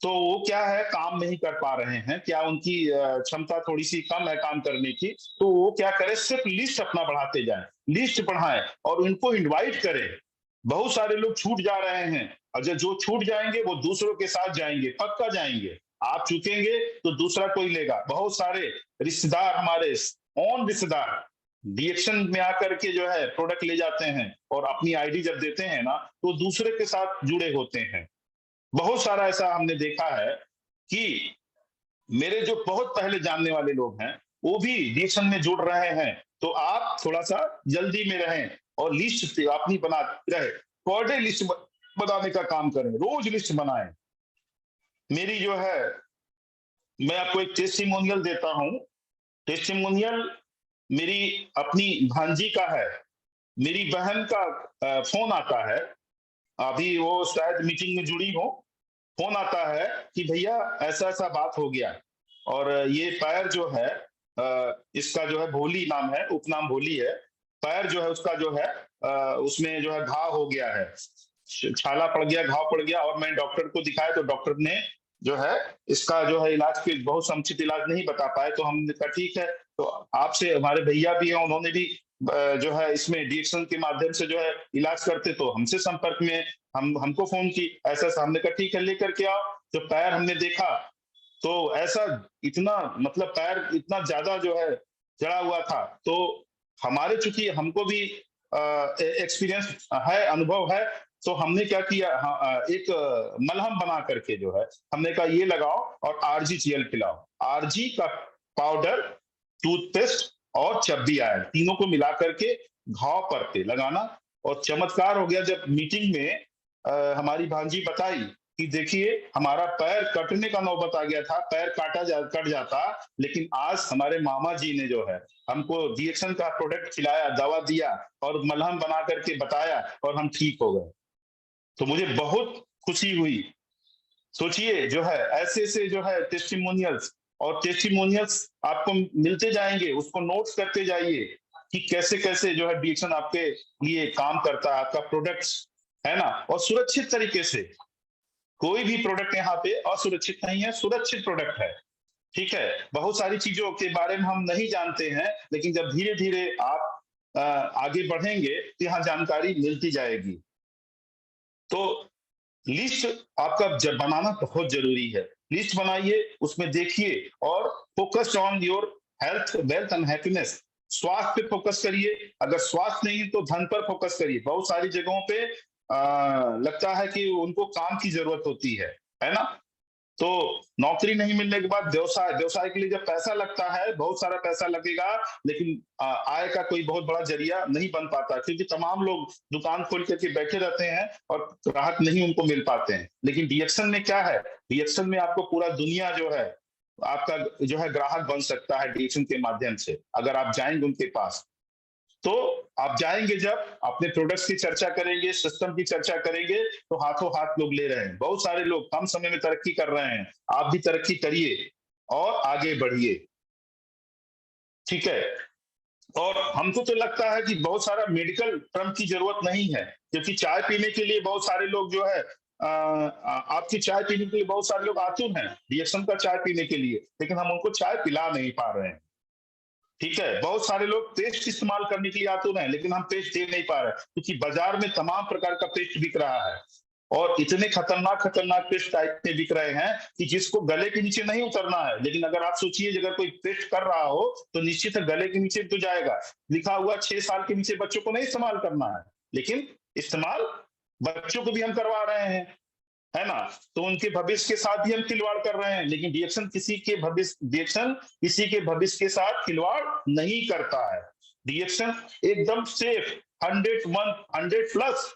तो वो क्या है, काम नहीं कर पा रहे हैं, क्या उनकी क्षमता थोड़ी सी कम है काम करने की, तो वो क्या करें, सिर्फ लिस्ट अपना बढ़ाते जाएं, लिस्ट बढ़ाएं और उनको इनवाइट करें। बहुत सारे लोग छूट जा रहे हैं, और जो छूट जाएंगे वो दूसरों के साथ जाएंगे, पक्का जाएंगे। आप चुकेंगे तो दूसरा कोई लेगा। बहुत सारे रिश्तेदार हमारे, ओन रिश्तेदार डीएक्शन में आकर के जो है प्रोडक्ट ले जाते हैं और अपनी आईडी जब देते हैं ना, तो दूसरे के साथ जुड़े होते हैं। बहुत सारा ऐसा हमने देखा है कि मेरे जो बहुत पहले जानने वाले लोग हैं, वो भी डीएक्शन में जुड़ रहे हैं। तो आप थोड़ा सा जल्दी में रहें और लिस्ट अपनी बना रहे, पर डे लिस्ट बनाने का काम करें, रोज लिस्ट बनाएं। मेरी जो है, मैं आपको एक टेस्टिमोनियल देता हूं। टेस्टिमोनियल मेरी अपनी भांजी का है। मेरी बहन का फोन आता है, अभी वो शायद मीटिंग में जुड़ी हो, फोन आता है कि भैया ऐसा ऐसा बात हो गया और ये पैर जो है, इसका जो है भोली नाम है, उपनाम भोली है। पैर जो है उसका जो है उसमें जो है घाव हो गया है, छाला पड़ गया, घाव पड़ गया। और मैं डॉक्टर को दिखाया तो डॉक्टर ने जो है इसका जो है इलाज के बहुत समुचित इलाज नहीं बता पाए। तो हमने कहा ठीक है, तो आपसे, हमारे भैया भी हैं, उन्होंने भी जो है इसमें डीएक्शन के माध्यम से जो है इलाज करते, तो हमसे संपर्क में हमको फोन की, ऐसा हमने कहा ठीक है लेकर के आओ। तो पैर हमने देखा तो ऐसा, इतना मतलब पैर इतना ज्यादा जो है जड़ा हुआ था। तो हमारे चूंकि हमको भी एक्सपीरियंस है, अनुभव है, तो हमने क्या किया, एक मलहम बना करके जो है हमने कहा ये लगाओ और आरजी जेल पिलाओ। आरजी का पाउडर, टूथपेस्ट और चब्बी आयल, तीनों को मिला करके घाव पर पे लगाना। और चमत्कार हो गया, जब मीटिंग में हमारी भांजी बताई कि देखिए हमारा पैर कटने का नौबत आ गया था, पैर कट जाता, लेकिन आज हमारे मामा जी ने जो है हमको डीएक्शन का प्रोडक्ट खिलाया, दवा दिया और मलहम बना करके बताया और हम ठीक हो गए। तो मुझे बहुत खुशी हुई। सोचिए जो है ऐसे ऐसे जो है टेस्टिमोनियल्स, और टेस्टिमोनियल्स आपको मिलते जाएंगे, उसको नोट्स करते जाइए कि कैसे कैसे जो है डीएक्शन आपके लिए काम करता है, आपका प्रोडक्ट्स है ना। और सुरक्षित तरीके से, कोई भी प्रोडक्ट यहाँ पे असुरक्षित नहीं है, सुरक्षित प्रोडक्ट है। ठीक है, बहुत सारी चीजों के बारे में हम नहीं जानते हैं, लेकिन जब धीरे धीरे आप आगे बढ़ेंगे तो यहाँ जानकारी मिलती जाएगी। तो लिस्ट आपका बनाना बहुत जरूरी है। लिस्ट बनाइए, उसमें देखिए और focused on your health, wealth and happiness. स्वास्थ्य पे फोकस करिए, अगर स्वास्थ्य नहीं तो धन पर फोकस करिए। बहुत सारी जगहों पे लगता है कि उनको काम की जरूरत होती है ना। तो नौकरी नहीं मिलने के बाद व्यवसाय, व्यवसाय के लिए जब पैसा लगता है, बहुत सारा पैसा लगेगा, लेकिन आय का कोई बहुत बड़ा जरिया नहीं बन पाता, क्योंकि तमाम लोग दुकान खोल करके बैठे रहते हैं और ग्राहक नहीं उनको मिल पाते हैं। लेकिन डीएक्शन में क्या है, डीएक्शन में आपको पूरा दुनिया जो है आपका जो है ग्राहक बन सकता है डीएक्शन के माध्यम से, अगर आप जाएंगे उनके पास। तो आप जाएंगे, जब अपने प्रोडक्ट्स की चर्चा करेंगे, सिस्टम की चर्चा करेंगे, तो हाथों हाथ लोग ले रहे हैं। बहुत सारे लोग कम समय में तरक्की कर रहे हैं। आप भी तरक्की करिए और आगे बढ़िए, ठीक है। और हमको तो लगता है कि बहुत सारा मेडिकल टर्म की जरूरत नहीं है, क्योंकि चाय पीने के लिए बहुत सारे लोग जो है आपकी चाय पीने के लिए बहुत सारे लोग आतुर हैं डीएक्शन का चाय पीने के लिए, लेकिन हम उनको चाय पिला नहीं पा रहे हैं, ठीक है। बहुत सारे लोग पेस्ट इस्तेमाल करने के लिए आतुर हैं, लेकिन हम पेस्ट दे नहीं पा रहे, क्योंकि बाजार में तमाम प्रकार का पेस्ट बिक रहा है, और इतने खतरनाक खतरनाक पेस्ट टाइप के बिक रहे हैं कि जिसको गले के नीचे नहीं उतरना है। लेकिन अगर आप सोचिए, अगर कोई पेस्ट कर रहा हो तो निश्चित है गले के नीचे तो जाएगा। लिखा हुआ 6 साल के नीचे बच्चों को नहीं इस्तेमाल करना है, लेकिन इस्तेमाल बच्चों को भी हम करवा रहे हैं, है ना। तो उनके भविष्य के साथ भी हम खिलवाड़ कर रहे हैं, लेकिन डीएक्शन किसी के भविष्य के साथ खिलवाड़ नहीं करता है। डीएक्शन एकदम सेफ, 100+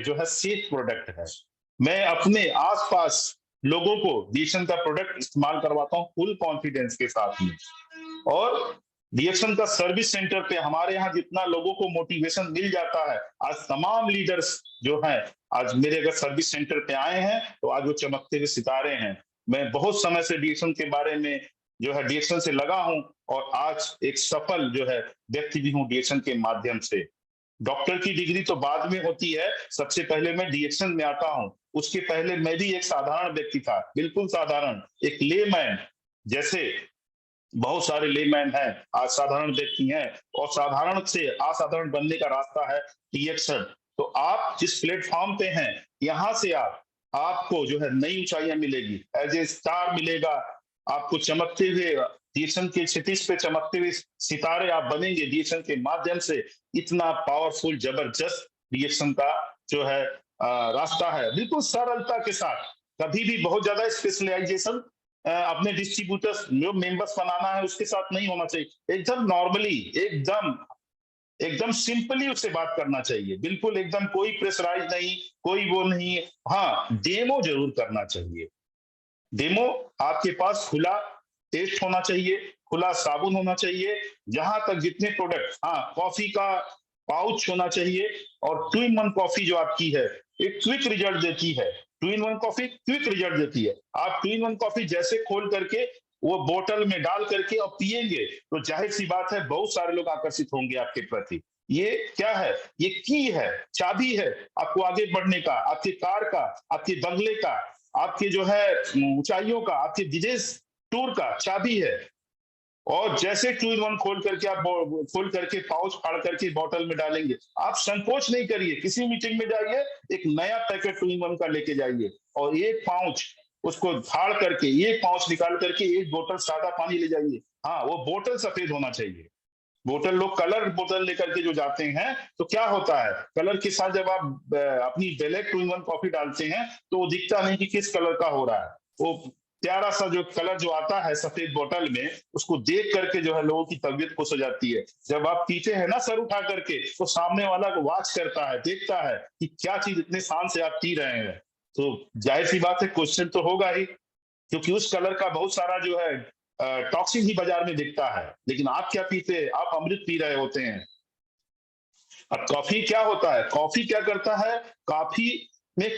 जो है सेफ प्रोडक्ट है। मैं अपने आसपास लोगों को डीएक्शन का प्रोडक्ट इस्तेमाल करवाता हूँ फुल कॉन्फिडेंस के साथ में। और डीएक्शन का सर्विस सेंटर पे हमारे यहाँ जितना लोगों को मोटिवेशन मिल जाता है, आज तमाम लीडर्स जो हैं आज मेरे अगर सर्विस सेंटर पे आए हैं तो आज वो चमकते हुए सितारे हैं। मैं बहुत समय से डीएक्शन के बारे में जो है डीएक्शन से लगा हूं, और आज एक सफल जो है व्यक्ति भी हूं डीएक्शन के माध्यम से। डॉक्टर की डिग्री तो बाद में होती है, सबसे पहले मैं डीएक्शन में आता हूं। उसके पहले मैं भी एक साधारण व्यक्ति था, बिल्कुल साधारण, एक लेमैन जैसे बहुत सारे लेमैन हैं, आज साधारण व्यक्ति हैं, और साधारण से असाधारण बनने का रास्ता है डीएक्शन। तो आप जिस प्लेटफॉर्म पे हैं, यहां से आपको जो है नई ऊंचाइयां मिलेगी, एज ए स्टार मिलेगा आपको, चमकते हुए डीएक्शन के क्षितिज पे चमकते हुए सितारे आप बनेंगे डीएक्शन के माध्यम से। इतना पावरफुल जबरदस्त डीएक्शन का जो है रास्ता है, बिल्कुल सरलता के साथ। कभी भी बहुत ज्यादा स्पेशलाइजेशन अपने डिस्ट्रीब्यूटर्स जो मेंबर्स बनाना है उसके साथ नहीं होना चाहिए। एकदम नॉर्मली, एकदम एकदम सिंपली उससे बात करना चाहिए, बिल्कुल एकदम कोई प्रेशराइज नहीं, कोई वो नहीं। हाँ, डेमो जरूर करना चाहिए। डेमो आपके पास खुला टेस्ट होना चाहिए, खुला साबुन होना चाहिए। जहां तक जितने प्रोडक्ट, हाँ, कॉफी का पाउच होना चाहिए। और 2 in 1 कॉफी जो आपकी है एक क्विक रिजल्ट देती है। 2 in 1 कॉफी क्विक रिजल्ट देती है। आप 2 in 1 कॉफी जैसे खोल करके वो बोतल में डाल करके और पिएंगे तो जाहिर सी बात है बहुत सारे लोग आकर्षित होंगे आपके प्रति। ये क्या है? ये की है, चाबी है आपको आगे बढ़ने का, आपके कार का, आपके बंगले का, आपके जो है ऊंचाइयों का, आपके विदेश टूर का चाबी है। और जैसे 2 in 1 खोल करके पाउच फाड़ करके बॉटल में डालेंगे, आप संकोच नहीं करिए, किसी मीटिंग में जाइए, एक नया पैकेट 2 in 1 का लेके जाइए, और एक पाउच उसको फाड़ करके, एक पाउच निकाल करके एक बोतल सादा पानी ले जाइए। हाँ, वो बोतल सफेद होना चाहिए। बोतल, लोग कलर बोतल लेकर के जो जाते हैं तो क्या होता है, कलर के साथ जब आप अपनी ब्लैक 2 in 1 कॉफी डालते हैं तो वो दिखता नहीं कि किस कलर का हो रहा है। वो प्यारा सा जो कलर जो आता है सफेद बोतल में, उसको देख करके जो है लोगों की तबीयत खुश हो जाती है। जब आप पीते हैं ना सर उठा करके, तो सामने वाला को वॉच करता है, देखता है कि क्या चीज इतने शान से आप पी रहे हैं। तो जाहिर सी बात है क्वेश्चन तो होगा ही, क्योंकि उस कलर का बहुत सारा जो है टॉक्सिन ही बाजार में दिखता है। लेकिन आप क्या पीते हैं? आप अमृत पी रहे होते हैं। अब कॉफी क्या होता है, कॉफी क्या करता है, कॉफी में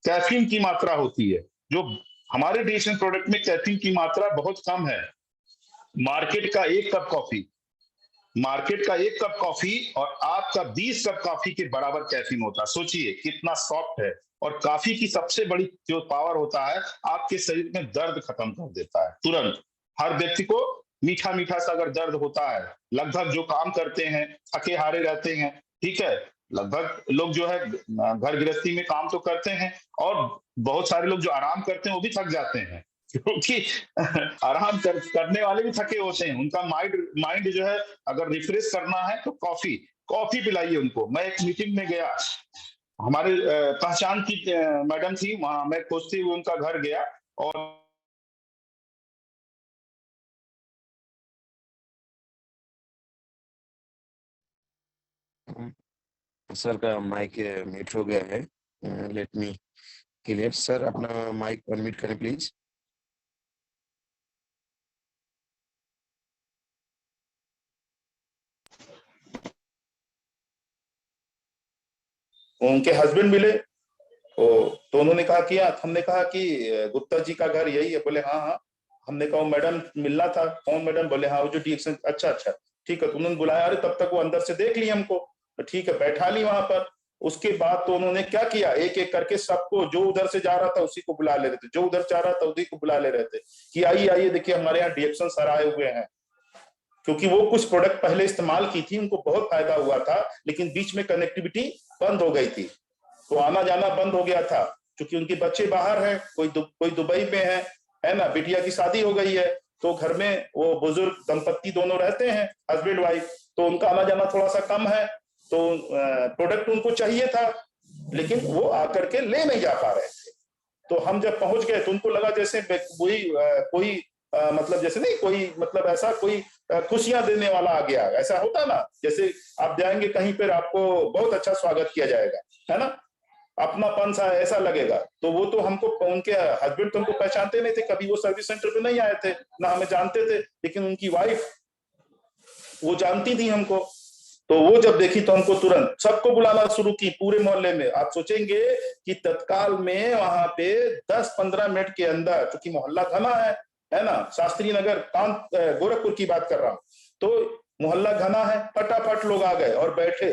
कैफीन की मात्रा होती है, जो हमारे डीएक्शन प्रोडक्ट में कैफीन की मात्रा बहुत कम है। मार्केट का एक कप कॉफी मार्केट का एक कप कॉफी और आपका 20 कप कॉफी के बराबर कैफीन होता है। सोचिए कितना सॉफ्ट है। और कॉफी की सबसे बड़ी जो पावर होता है, आपके शरीर में दर्द खत्म कर देता है तुरंत। हर व्यक्ति को मीठा मीठा सा अगर दर्द होता है, लगभग जो काम करते हैं, थके हारे रहते हैं, ठीक है, लगभग लोग जो है घर गृहस्थी में काम तो करते हैं, और बहुत सारे लोग जो आराम करते हैं वो भी थक जाते हैं, क्योंकि करने वाले भी थके होते हैं। उनका माइंड जो है अगर रिफ्रेश करना है तो कॉफी कॉफी पिलाइए उनको। मैं एक मीटिंग में गया, हमारे पहचान की मैडम थी, वहां मैं खोजते हुए उनका घर गया, और सर का माइक म्यूट हो गया है। Let me clear. सर अपना माइक अनम्यूट करें प्लीज। उनके हस्बैंड मिले, तो उन्होंने कहा कि हमने कहा कि गुप्ता जी का घर यही है? बोले हाँ हाँ। हमने कहा मैडम मिलना था। कौन मैडम? बोले हाँ वो जो डीएक्शन। अच्छा अच्छा ठीक है। तो उन्होंने बुलाया, अरे तब तक वो अंदर से देख लिया हमको, तो ठीक है बैठा ली वहां पर। उसके बाद तो उन्होंने क्या किया, एक एक करके सबको, जो उधर से जा रहा था उसी को बुला ले रहे थे, जो उधर जा रहा था उसी को बुला ले रहे थे कि आइए आइए देखिए हमारे यहाँ डीएक्शन सर आए हुए हैं। क्योंकि वो कुछ प्रोडक्ट पहले इस्तेमाल की थी, उनको बहुत फायदा हुआ था, लेकिन बीच में कनेक्टिविटी बंद हो गई थी, तो आना जाना बंद हो गया था। क्योंकि उनके बच्चे बाहर हैं, कोई दुबई में है ना, बिटिया की शादी हो गई है, तो घर में वो बुजुर्ग दंपत्ति दोनों रहते हैं, हस्बैंड वाइफ, तो उनका आना जाना थोड़ा सा कम है। तो प्रोडक्ट उनको चाहिए था, लेकिन वो आकर के ले नहीं जा पा रहे थे। तो हम जब पहुंच गए तो उनको लगा जैसे कोई मतलब जैसे नहीं कोई मतलब ऐसा कोई खुशियां देने वाला आ गया, ऐसा होता ना, जैसे आप जाएंगे कहीं पर आपको बहुत अच्छा स्वागत किया जाएगा, है ना, अपनापन सा ऐसा लगेगा। तो वो तो हमको, उनके हस्बैंड तो हमको पहचानते नहीं थे, कभी वो सर्विस सेंटर पे नहीं आए थे, ना हमें जानते थे, लेकिन उनकी वाइफ वो जानती थी हमको। तो वो जब देखी तो हमको तुरंत सबको बुलाना शुरू की पूरे मोहल्ले में। आप सोचेंगे कि तत्काल में वहां पे 10-15 मिनट के अंदर, क्योंकि मोहल्ला घना है ना, शास्त्री नगर गोरखपुर की बात कर रहा हूं, तो मोहल्ला घना है, फटाफट लोग आ गए और बैठे,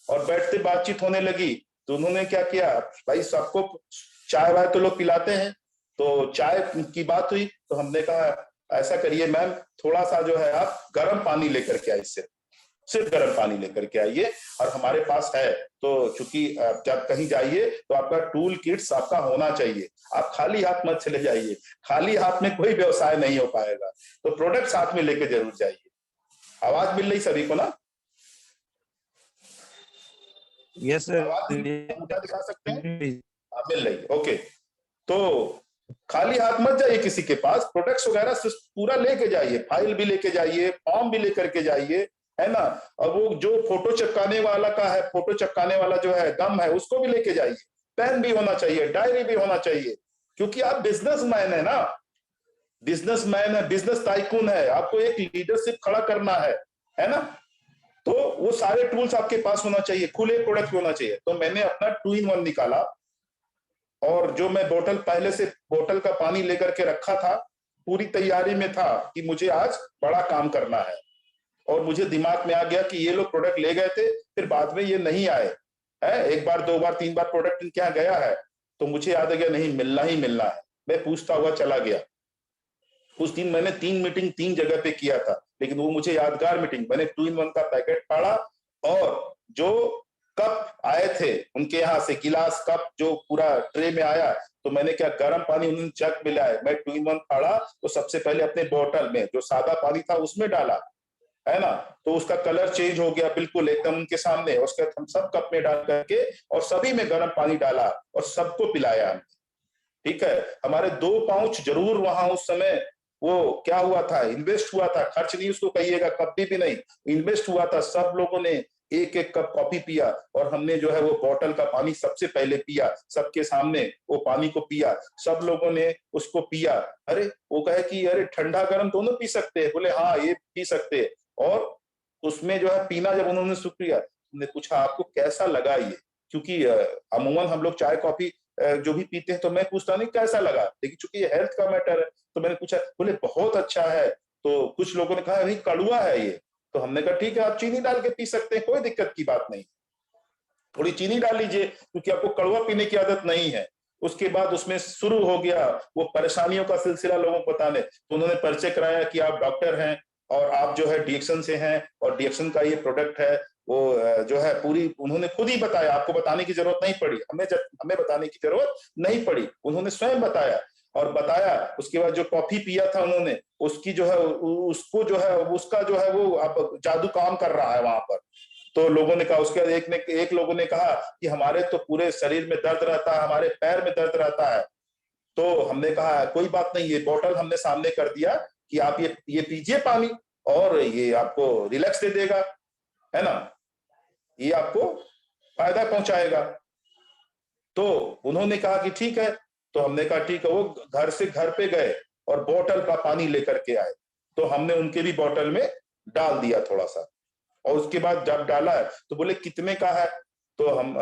और बैठते बातचीत होने लगी। तो उन्होंने क्या किया, भाई सबको चाय वाय तो लोग पिलाते हैं, तो चाय की बात हुई, तो हमने कहा ऐसा करिए मैम, थोड़ा सा जो है आप गर्म पानी लेकर के आइए, सिर्फ गर्म पानी लेकर के आइए, और हमारे पास है। तो चूंकि जब कहीं जाइए तो आपका टूल किट्स आपका होना चाहिए, आप खाली हाथ मत चले जाइए, खाली हाथ में कोई व्यवसाय नहीं हो पाएगा, तो प्रोडक्ट साथ में लेके जरूर जाइए। आवाज मिल रही सभी को ना? यस सर, क्या दिखा सकते हैं? मिल रही है, ओके। तो खाली हाथ मत जाइए किसी के पास, प्रोडक्ट्स वगैरह पूरा लेके जाइए, फाइल भी लेके जाइए, फॉर्म भी लेकर के जाइए, है ना, और वो जो फोटो चिपकाने वाला का है, फोटो चिपकाने वाला जो है गम है, उसको भी लेके जाइए, पेन भी होना चाहिए, डायरी भी होना चाहिए, क्योंकि आप बिजनेसमैन है ना, बिजनेसमैन है, बिजनेस टाइकून है, आपको एक लीडरशिप खड़ा करना है ना, तो वो सारे टूल्स आपके पास होना चाहिए, खुले प्रोडक्ट होना चाहिए। तो मैंने अपना 2-in-1 निकाला, और जो मैं बोतल पहले से बोतल का पानी लेकर के रखा था, पूरी तैयारी में था कि मुझे आज बड़ा काम करना है, और मुझे दिमाग में आ गया कि ये लोग प्रोडक्ट ले गए थे, फिर बाद में ये नहीं आए है, एक बार 2 बार 3 बार प्रोडक्ट इनके यहाँ गया है, तो मुझे याद आ गया नहीं, मिलना ही मिलना है। मैं पूछता हुआ चला गया। उस दिन मैंने 3 मीटिंग 3 जगह पे किया था, लेकिन वो मुझे यादगार मीटिंग, मैंने 2-in-1 का पैकेट फाड़ा, और जो कप आए थे उनके यहाँ से, गिलास कप जो पूरा ट्रे में आया, तो मैंने क्या, गर्म पानी उन्होंने जग मिलाया, मैं 2-in-1 फाड़ा, तो सबसे पहले अपने बोतल में जो सादा पानी था उसमें डाला, है ना, तो उसका कलर चेंज हो गया बिल्कुल एकदम उनके सामने, उसके बाद हम सब कप में डाल करके और सभी में गर्म पानी डाला और सबको पिलाया। ठीक है, हमारे 2 पाउच जरूर वहां उस समय वो क्या हुआ था, इन्वेस्ट हुआ था, खर्च नहीं उसको कहिएगा, कभी भी नहीं, इन्वेस्ट हुआ था। सब लोगों ने एक एक कप कॉफी पिया, और हमने जो है वो बोतल का पानी सबसे पहले पिया, सबके सामने वो पानी को पिया, सब लोगों ने उसको पिया। अरे वो कहे कि अरे ठंडा गर्म दोनों पी सकते हैं? बोले हाँ ये पी सकते हैं। और उसमें जो है पीना जब उन्होंने शुरू किया, हमने पूछा आपको कैसा लगा ये, क्योंकि अमूमन हम लोग चाय कॉफी जो भी पीते हैं तो मैं पूछता नहीं कैसा लगा, लेकिन चूंकि ये हेल्थ का मैटर है तो मैंने पूछा, बोले बहुत अच्छा है। तो कुछ लोगों ने कहा नहीं कड़वा है ये, तो हमने कहा ठीक है आप चीनी डाल के पी सकते हैं, कोई दिक्कत की बात नहीं, थोड़ी चीनी डाल लीजिए, क्योंकि आपको कड़वा पीने की आदत नहीं है। उसके बाद उसमें शुरू हो गया वो परेशानियों का सिलसिला लोगों को बताने, तो उन्होंने परिचय कराया कि आप डॉक्टर हैं और आप जो है डीएक्शन से हैं, और डीएक्शन का ये प्रोडक्ट है, वो जो है पूरी उन्होंने खुद ही बताया, आपको बताने की जरूरत नहीं पड़ी, हमें बताने की जरूरत नहीं पड़ी, उन्होंने स्वयं बताया। और बताया उसके बाद जो कॉफी पिया था उन्होंने, उसकी जो है उसको जो है उसका जो है वो अब जादू काम कर रहा है वहां पर। तो लोगों ने कहा, उसके बाद एक लोगों ने कहा कि हमारे तो पूरे शरीर में दर्द रहता है, हमारे पैर में दर्द रहता है। तो हमने कहा कोई बात नहीं, ये बोतल हमने सामने कर दिया कि आप ये पीजिए पानी, और ये आपको रिलैक्स दे देगा, है ना, ये आपको फायदा पहुंचाएगा। तो उन्होंने कहा कि ठीक है, तो हमने कहा ठीक है। वो घर से घर पे गए और बोतल का पानी लेकर के आए, तो हमने उनके भी बोतल में डाल दिया थोड़ा सा, और उसके बाद जब डाला है तो बोले कितने का है, तो हम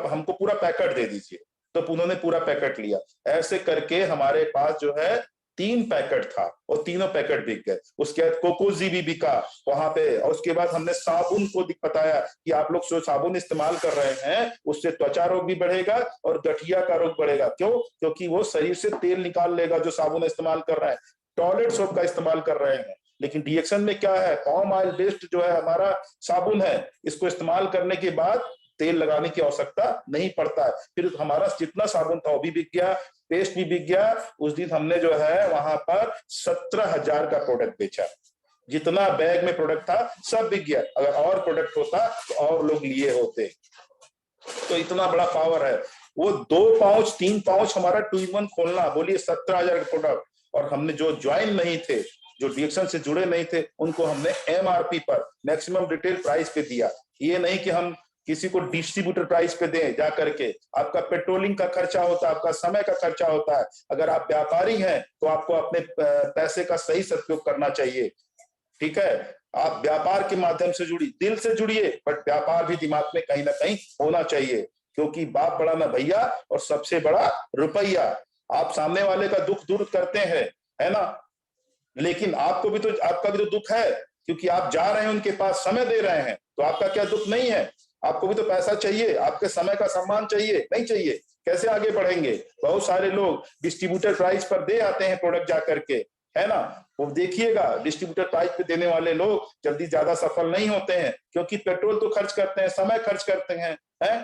हमको पूरा पैकेट दे दीजिए। तो उन्होंने पूरा पैकेट लिया। ऐसे करके हमारे पास जो है 3 पैकेट था और तीनों पैकेट बिक गए। उसके बाद कोकोजी भी बिका वहां पे। और उसके बाद हमने साबुन को बताया कि आप लोग जो साबुन इस्तेमाल कर रहे हैं उससे त्वचा रोग भी बढ़ेगा और गठिया का रोग बढ़ेगा। क्यों? क्योंकि वो शरीर से तेल निकाल लेगा जो साबुन इस्तेमाल कर रहे हैं। टॉयलेट सोप का इस्तेमाल कर रहे हैं, लेकिन डीएक्शन में क्या है, पाम ऑयल बेस्ड जो है हमारा साबुन है, इसको इस्तेमाल करने के बाद तेल लगाने की आवश्यकता नहीं पड़ता है। फिर हमारा जितना साबुन था वो भी बिक गया, पेस्ट भी बिक गया। उस दिन हमने जो है वहां पर 17,000 का प्रोडक्ट बेचा। जितना बैग में प्रोडक्ट था सब बिक गया। अगर और प्रोडक्ट होता तो और लोग लिए होते। तो इतना बड़ा पावर है। वो 2 पाउच 3 पाउच हमारा 2-in-1 खोलना, बोलिए 17,000 का प्रोडक्ट। और हमने जो ज्वाइन नहीं थे, जो डीएक्शन से जुड़े नहीं थे, उनको हमने एमआरपी पर, मैक्सिमम रिटेल प्राइस पे दिया। ये नहीं कि हम किसी को डिस्ट्रीब्यूटर प्राइस पे दें जा करके। आपका पेट्रोलिंग का खर्चा होता है, आपका समय का खर्चा होता है। अगर आप व्यापारी हैं तो आपको अपने पैसे का सही सदुपयोग करना चाहिए। ठीक है, आप व्यापार के माध्यम से जुड़िए, दिल से जुड़िए, बट व्यापार भी दिमाग में कहीं ना कहीं होना चाहिए। क्योंकि बाप बड़ा ना भैया और सबसे बड़ा रुपया। आप सामने वाले का दुख दूर करते हैं, है ना, लेकिन आपका भी तो दुख है, क्योंकि आप जा रहे हैं उनके पास, समय दे रहे हैं। तो आपका क्या दुख नहीं है? आपको भी तो पैसा चाहिए, आपके समय का सम्मान चाहिए, नहीं चाहिए? कैसे आगे बढ़ेंगे? बहुत सारे लोग डिस्ट्रीब्यूटर प्राइस पर दे आते हैं प्रोडक्ट जा करके, है ना। वो देखिएगा, डिस्ट्रीब्यूटर प्राइस पे देने वाले लोग जल्दी ज्यादा सफल नहीं होते हैं, क्योंकि पेट्रोल तो खर्च करते हैं, समय खर्च करते हैं, है?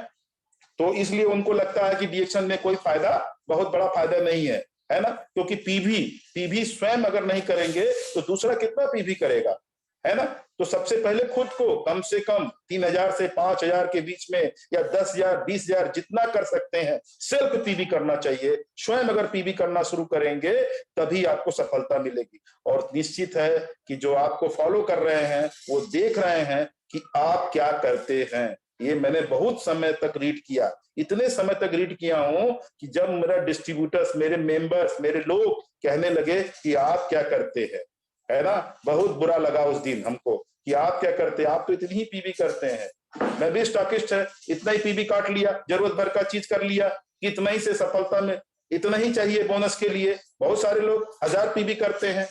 तो इसलिए उनको लगता है कि डीएक्शन में कोई फायदा, बहुत बड़ा फायदा नहीं है ना। क्योंकि पीवी स्वयं अगर नहीं करेंगे तो दूसरा कितना पीवी करेगा, है ना। तो सबसे पहले खुद को कम से कम 3,000 से 5,000 के बीच में, या 10,000 20,000 जितना कर सकते हैं, सेल्फ पीवी करना चाहिए। स्वयं अगर पीवी करना शुरू करेंगे तभी आपको सफलता मिलेगी। और निश्चित है कि जो आपको फॉलो कर रहे हैं वो देख रहे हैं कि आप क्या करते हैं। ये मैंने बहुत समय तक रीड किया, इतने समय तक रीड किया हूं कि जब मेरा डिस्ट्रीब्यूटर्स, मेरे मेंबर्स, मेरे लोग कहने लगे कि आप क्या करते हैं, है ना, बहुत बुरा लगा उस दिन हमको कि आप क्या करते हैं, आप तो इतनी ही पीवी करते हैं। मैं भी स्टॉकिस्ट है, इतना ही पीवी काट लिया, जरूरत भर का चीज कर लिया कि इतना ही से सफलता में, इतना ही चाहिए बोनस के लिए। बहुत सारे लोग 1000 पीवी करते हैं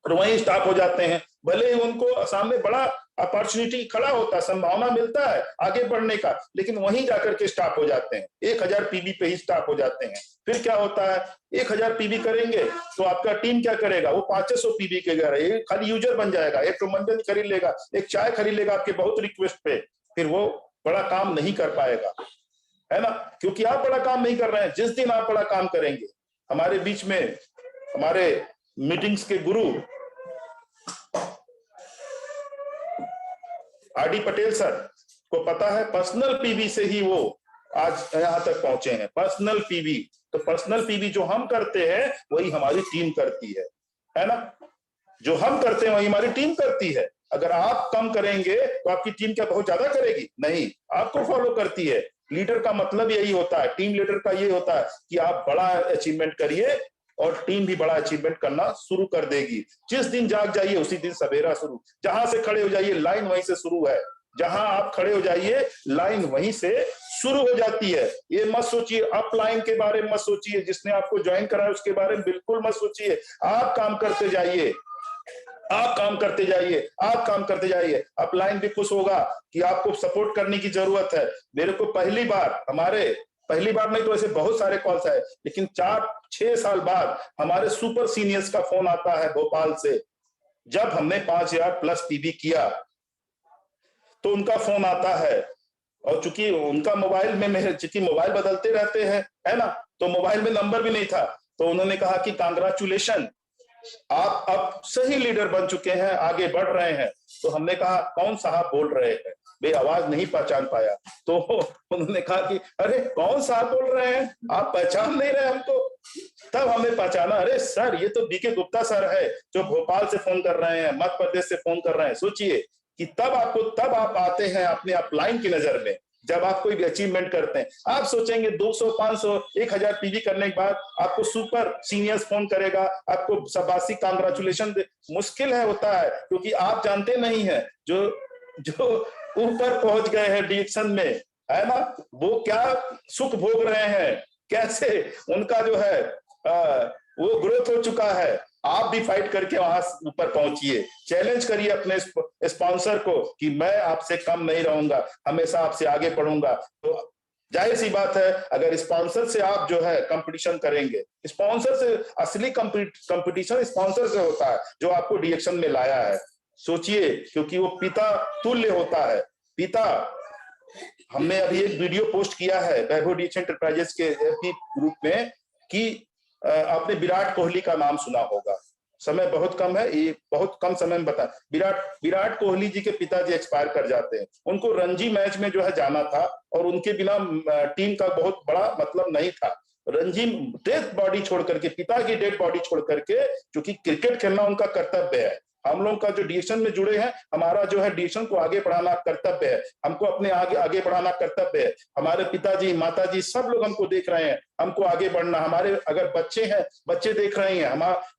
और वहीं स्टॉप हो जाते हैं। भले ही उनको सामने बड़ा अपॉर्चुनिटी खड़ा होता है, संभावना मिलता है आगे बढ़ने का, लेकिन वहीं जाकर के स्टॉप हो जाते हैं, 1000 पीवी पे ही स्टॉप हो जाते हैं। फिर क्या होता है, 1000 पीवी करेंगे तो आपका टीम क्या करेगा, वो 500 पीवी के घर खाली यूजर बन जाएगा, एक तो मंजन खरीद लेगा, एक चाय खरीद लेगा आपके बहुत रिक्वेस्ट पे, फिर वो बड़ा काम नहीं कर पाएगा, है ना। क्योंकि आप बड़ा काम नहीं कर रहे हैं। जिस दिन आप बड़ा काम करेंगे, हमारे बीच में हमारे मीटिंग्स के गुरु आरडी पटेल सर को पता है, पर्सनल पीवी से ही वो आज यहां तक पहुंचे हैं। पर्सनल पीवी, तो पर्सनल पीवी जो हम करते हैं वही हमारी टीम करती है ना। जो हम करते हैं वही हमारी टीम करती है। अगर आप कम करेंगे तो आपकी टीम क्या बहुत ज्यादा करेगी? नहीं, आपको फॉलो करती है। लीडर का मतलब यही होता है, टीम लीडर का ये होता है कि आप बड़ा अचीवमेंट करिए और टीम भी बड़ा अचीवमेंट करना शुरू कर देगी। जिस दिन जाग जाइए उसी दिन सवेरा शुरू। जहां से खड़े हो जाइए लाइन वहीं से शुरू है। जहां आप खड़े हो जाइए लाइन वहीं से शुरू हो जाती है। ये मत सोचिए, अप लाइन के बारे में मत सोचिए, जिसने आपको ज्वाइन करा है उसके बारे में बिल्कुल मत सोचिए। आप काम करते जाइए, आप काम करते जाइए, आप काम करते जाइए। अपलाइन भी खुश होगा कि आपको सपोर्ट करने की जरूरत है। मेरे को पहली बार नहीं तो ऐसे बहुत सारे कॉल्स आए, लेकिन 4-6 साल बाद हमारे सुपर सीनियर्स का फोन आता है भोपाल से। जब हमने 5,000 प्लस पीवी किया तो उनका फोन आता है, और चूंकि उनका मोबाइल में चूंकि मोबाइल बदलते रहते हैं, है ना, तो मोबाइल में नंबर भी नहीं था। तो उन्होंने कहा कि कांग्रेचुलेशन, आप अब सही लीडर बन चुके हैं, आगे बढ़ रहे हैं। तो हमने कहा कौन साहब बोल रहे हैं? वे आवाज नहीं पहचान पाया। तो उन्होंने कहा कि अरे कौन साहब बोल रहे हैं, आप पहचान नहीं रहे हमको? तब हमने पहचाना, अरे सर ये तो बीके गुप्ता सर है, जो भोपाल से फोन कर रहे हैं, मध्य प्रदेश से फोन कर रहे हैं। सोचिए कि तब आप आते हैं अपने अपलाइन की नजर में, जब आप कोई भी अचीवमेंट करते हैं। आप सोचेंगे 200, 500, 1000 पीवी करने के बाद आपको सुपर सीनियर्स फोन करेगा, आपको शाबाशी कांग्रेचुलेशन मुश्किल है, होता है, क्योंकि आप जानते नहीं है जो ऊपर पहुंच गए हैं डीएक्शन में, है ना, वो क्या सुख भोग रहे हैं, कैसे उनका जो है वो ग्रोथ हो चुका है। आप भी फाइट करके वहां ऊपर पहुंचिए, चैलेंज करिए अपने स्पॉन्सर को कि मैं आपसे कम नहीं रहूंगा, हमेशा आपसे आगे बढ़ूंगा। तो जाहिर सी बात है, अगर स्पॉन्सर से आप जो है कंपटीशन करेंगे, स्पॉन्सर से असली कंपटीशन स्पॉन्सर से होता है जो आपको डीएक्शन में लाया है। सोचिए, क्योंकि वो पिता तुल्य होता है। पिता, हमने अभी एक वीडियो पोस्ट किया है वैभव डीएक्शन एंटरप्राइजेस के एफबी ग्रुप में कि आपने विराट कोहली का नाम सुना होगा। समय बहुत कम है, ये बहुत कम समय में बता, विराट कोहली जी के पिताजी एक्सपायर कर जाते हैं। उनको रणजी मैच में जो है जाना था और उनके बिना टीम का बहुत बड़ा मतलब नहीं था। रणजी डेड बॉडी छोड़ करके, पिता की डेड बॉडी छोड़ करके, क्योंकि क्रिकेट खेलना उनका कर्तव्य है। हम लोग का जो डीएक्शन में जुड़े हैं, हमारा जो है डीएक्शन को आगे बढ़ाना कर्तव्य है, हमको अपने आगे बढ़ाना कर्तव्य है। हमारे पिताजी माताजी सब लोग हमको देख रहे हैं, हमको आगे बढ़ना। हमारे अगर बच्चे हैं, बच्चे देख रहे हैं,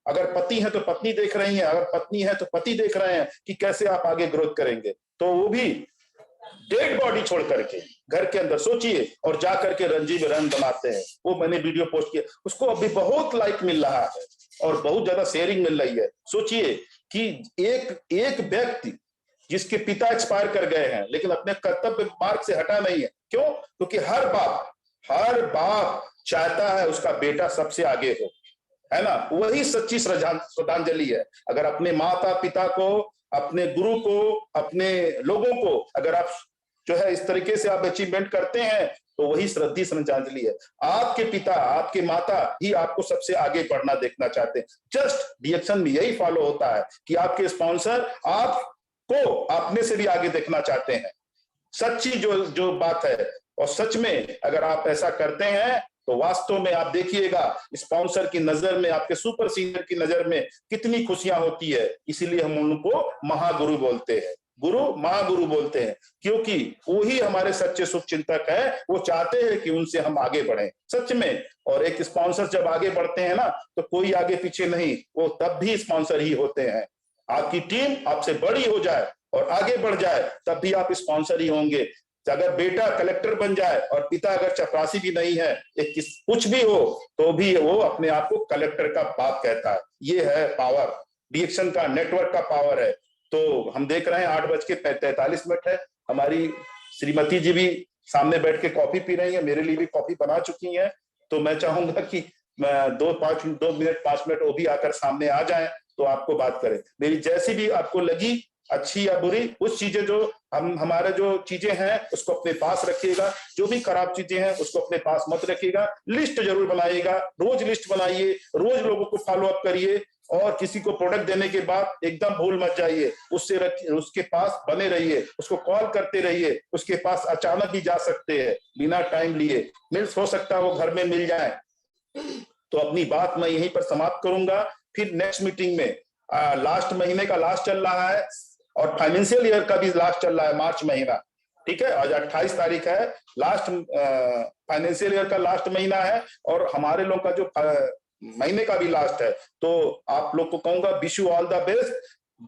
अगर पति है तो पत्नी देख रही है, अगर पत्नी है तो पति देख रहे हैं कि कैसे आप आगे ग्रोथ करेंगे। तो वो भी डेड बॉडी छोड़ करके घर के अंदर सोचिए और जा करके रणजी में रन बनाते हैं। वो मैंने वीडियो पोस्ट किया, उसको अभी बहुत लाइक मिल रहा है और बहुत ज्यादा शेयरिंग मिल रही है। सोचिए कि एक व्यक्ति जिसके पिता एक्सपायर कर गए हैं लेकिन अपने कर्तव्य मार्ग से हटा नहीं है। क्यों? क्योंकि हर बाप चाहता है उसका बेटा सबसे आगे हो, है ना। वही सच्ची श्रद्धांजलि है। अगर अपने माता पिता को, अपने गुरु को, अपने लोगों को अगर आप जो है इस तरीके से आप अचीवमेंट करते हैं तो वही श्रद्धांजलि है। आपके पिता, आपके माता ही आपको सबसे आगे बढ़ना देखना चाहते हैं। जस्ट डीएक्शन में यही फॉलो होता है कि आपके स्पॉन्सर आपको अपने से भी आगे देखना चाहते हैं। सच्ची जो बात है, और सच में अगर आप ऐसा करते हैं तो वास्तव में आप देखिएगा स्पॉन्सर की नजर में, आपके सुपर सीनियर की नजर में कितनी खुशियां होती है। इसीलिए हम उनको महागुरु बोलते हैं, गुरु महागुरु बोलते हैं, क्योंकि वही हमारे सच्चे शुभ चिंतक है। वो चाहते हैं कि उनसे हम आगे बढ़ें सच में। और एक स्पॉन्सर जब आगे बढ़ते हैं ना तो कोई आगे पीछे नहीं, वो तब भी स्पॉन्सर ही होते हैं। आपकी टीम आपसे बड़ी हो जाए और आगे बढ़ जाए तब भी आप स्पॉन्सर ही होंगे। अगर बेटा कलेक्टर बन जाए और पिता अगर चपरासी भी नहीं है, कुछ भी हो, तो भी वो अपने आप को कलेक्टर का बाप कहता है। ये है पावर, डीएक्शन का नेटवर्क का पावर है। तो हम देख रहे हैं 8:43 है, हमारी श्रीमती जी भी सामने बैठ के कॉफी पी रही है, मेरे लिए भी कॉफी बना चुकी है। तो मैं चाहूंगा कि 2 मिनट 5 मिनट वो भी आकर सामने आ जाए तो आपको बात करें। मेरी जैसी भी आपको लगी, अच्छी या बुरी, उस चीजें जो हमारे जो चीजें हैं उसको अपने पास रखिएगा, जो भी खराब चीजें हैं उसको अपने पास मत रखिएगा। लिस्ट जरूर बनाइएगा, रोज लिस्ट बनाइए, रोज लोगों को फॉलो अप करिए और किसी को प्रोडक्ट देने के बाद एकदम भूल मत जाइए, उसके पास बने रहिए, उसको कॉल करते रहिए। उसके पास अचानक ही जा सकते हैं बिना टाइम लिए, हो सकता है वो घर में मिल जाए। तो अपनी बात मैं यहीं पर समाप्त करूंगा। फिर नेक्स्ट मीटिंग में लास्ट महीने का लास्ट चल रहा है और फाइनेंशियल ईयर का भी लास्ट चल रहा है, मार्च महीना, ठीक है। आज 28 तारीख है, लास्ट फाइनेंशियल ईयर का लास्ट महीना है और हमारे लोग का जो महीने का भी लास्ट है। तो आप लोग को कहूंगा wish you all the best.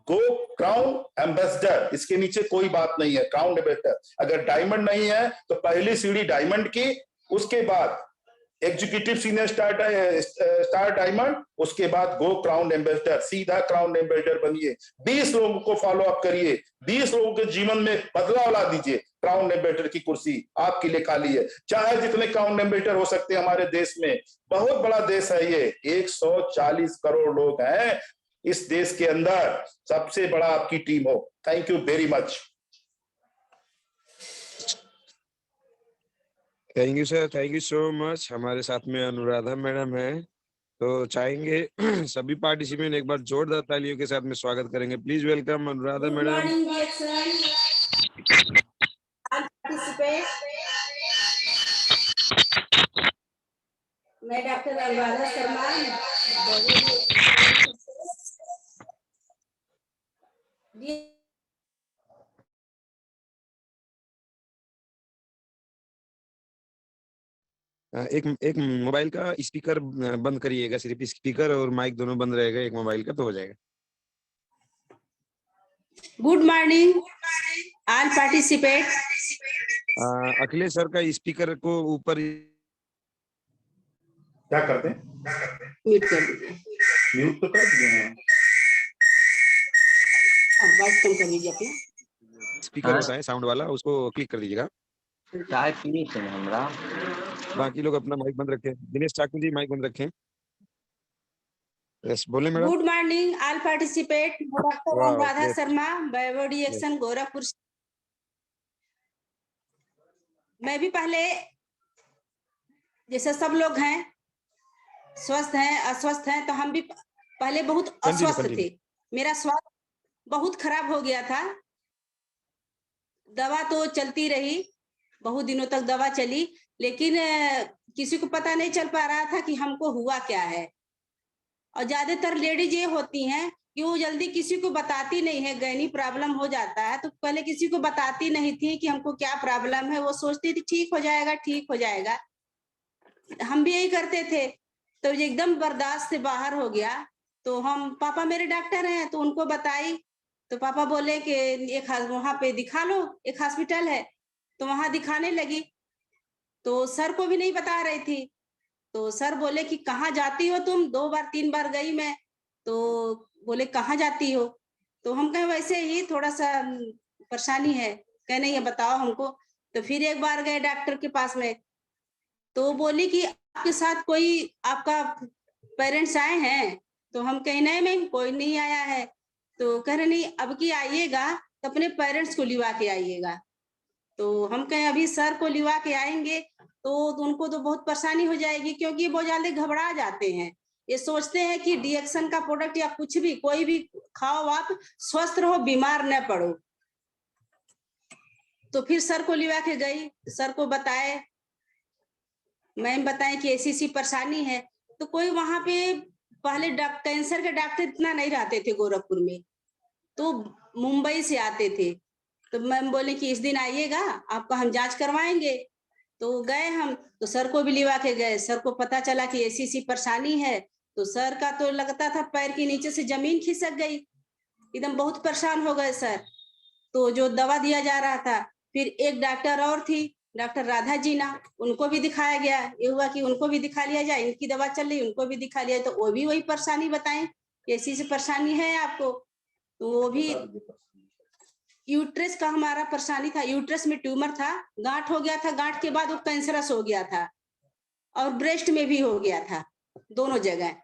Go crown ambassador, इसके नीचे कोई बात नहीं है। क्राउन एम्बेसडर, अगर डायमंड नहीं है तो पहली सीढ़ी डायमंड की, उसके बाद एग्जीक्यूटिव सीनियर स्टार डायमंड, उसके बाद गो क्राउन एम्बेसडर, सीधा क्राउन एम्बेसडर बनिए। 20 लोगों को फॉलो अप करिए, 20 लोगों के जीवन में बदलाव ला दीजिए। क्राउन एम्बेसडर की कुर्सी आपके लिए खाली है। चाहे जितने क्राउन एम्बेसडर हो सकते हैं हमारे देश में, बहुत बड़ा देश है ये, 140 करोड़ लोग हैं इस देश के अंदर, सबसे बड़ा आपकी टीम हो। Thank you very much. Thank you sir, thank you so much. हमारे साथ में अनुराधा मैडम है, तो चाहेंगे सभी पार्टिसिपेंट एक बार जोरदार तालियों के साथ में स्वागत करेंगे। Please welcome Anuradha madam. मैं डॉक्टर अनुराधा शर्मा, एक मोबाइल का स्पीकर बंद करिएगा, सिर्फ स्पीकर और माइक दोनों बंद रहेगा एक मोबाइल का, तो हो जाएगा। Good morning all participate. Akhilesh sir का स्पीकर को ऊपर क्या करते हैं? म्यूट कर दीजिए, म्यूट तो कर दिए हैं। आवाज कम कर लीजिए अपना। स्पीकर होता है साउंड वाला, उसको क्लिक कर दीजिएगा। चाय पीनी है हमरा। बाकी लोग अपना माइक बंद रखें। दिनेश ठाकुर जी माइक बंद रखें। यस, बोले madam. Good morning all participate. Doctor वाह, अनुराधा great. शर्मा, बायोडी एक्शन, गोरखपुर। मैं भी पहले जैसे सब लोग हैं, स्वस्थ हैं, अस्वस्थ हैं, तो हम भी पहले बहुत अस्वस्थ थे। मेरा स्वास्थ्य बहुत खराब हो गया था। दवा तो चलती रही, बहुत दिनों तक दवा चली, लेकिन किसी को पता नहीं चल पा रहा था कि हमको हुआ क्या है। और ज्यादातर लेडीज ये होती हैं कि वो जल्दी किसी को बताती नहीं है। गैनी प्रॉब्लम हो जाता है तो पहले किसी को बताती नहीं थी कि हमको क्या प्रॉब्लम है। वो सोचती थी ठीक हो जाएगा, ठीक हो जाएगा। हम भी यही करते थे। तो एकदम बर्दाश्त से बाहर हो गया। तो हम, पापा मेरे डॉक्टर हैं, तो उनको बताई। तो पापा बोले कि एक वहां पे दिखा लो, एक हॉस्पिटल है। तो वहां दिखाने लगी। तो सर को भी नहीं बता रही थी। तो सर बोले कि कहाँ जाती हो तुम? 2 बार 3 बार गई मैं। तो बोले कहाँ जाती हो? तो हम कहे वैसे ही थोड़ा सा परेशानी है। कहे नहीं है, बताओ हमको। तो फिर एक बार गए डॉक्टर के पास में। तो बोली कि आपके साथ कोई आपका पेरेंट्स आए हैं? तो हम कहे नहीं मैम, कोई नहीं आया है। तो कह रहे नहीं, अब की आइएगा तो अपने पेरेंट्स को लिवा के आइएगा। तो हम कहें अभी सर को लिवा के आएंगे तो उनको तो बहुत परेशानी हो जाएगी, क्योंकि बहुत जल्दी घबरा जाते हैं। ये सोचते हैं कि डिएक्शन का प्रोडक्ट या कुछ भी, कोई भी खाओ, आप स्वस्थ रहो, बीमार न पड़ो। तो फिर सर को लिवा के गई, सर को बताए, मैम बताए कि ऐसी परेशानी है। तो कोई वहां पे पहले कैंसर के डॉक्टर इतना नहीं रहते थे गोरखपुर में, तो मुंबई से आते थे। तो मैम बोले कि इस दिन आइएगा, आपका हम जांच करवाएंगे। तो गए हम, तो सर को भी लिवा के गए। सर को पता चला कि ऐसी परेशानी है। तो सर का तो लगता था पैर के नीचे से जमीन खिसक गई, एकदम बहुत परेशान हो गए सर। तो जो दवा दिया जा रहा था, फिर एक डॉक्टर और थी, डॉक्टर राधा जीना, उनको भी दिखाया गया। ये हुआ कि उनको भी दिखा लिया जाए, इनकी दवा चल रही, उनको भी दिखा लिया। तो वो भी वही परेशानी बताएं, ऐसी से परेशानी है आपको। तो वो भी यूट्रस का हमारा परेशानी था। यूट्रस में ट्यूमर था, गांठ हो गया था, गांठ के बाद वो कैंसरस हो गया था, और ब्रेस्ट में भी हो गया था, दोनों जगह।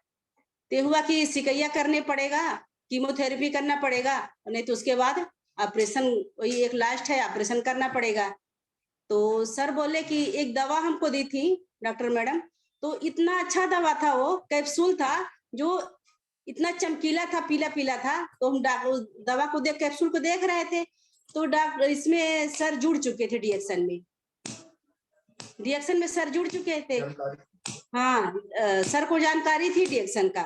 तो हुआ कि सिकैया करने पड़ेगा, कीमोथेरेपी करना पड़ेगा, नहीं तो उसके बाद ऑपरेशन, वही एक लास्ट है, ऑपरेशन करना पड़ेगा। तो सर बोले कि एक दवा हमको दी थी डॉक्टर मैडम, तो इतना अच्छा दवा था, वो कैप्सूल था जो इतना चमकीला था, पीला पीला था। तो हम दवा को देख, कैप्सूल को देख रहे थे। तो डॉक्टर इसमें सर जुड़ चुके थे, डिएक्शन में सर जुड़ चुके थे। हाँ, सर को जानकारी थी डिएक्शन का।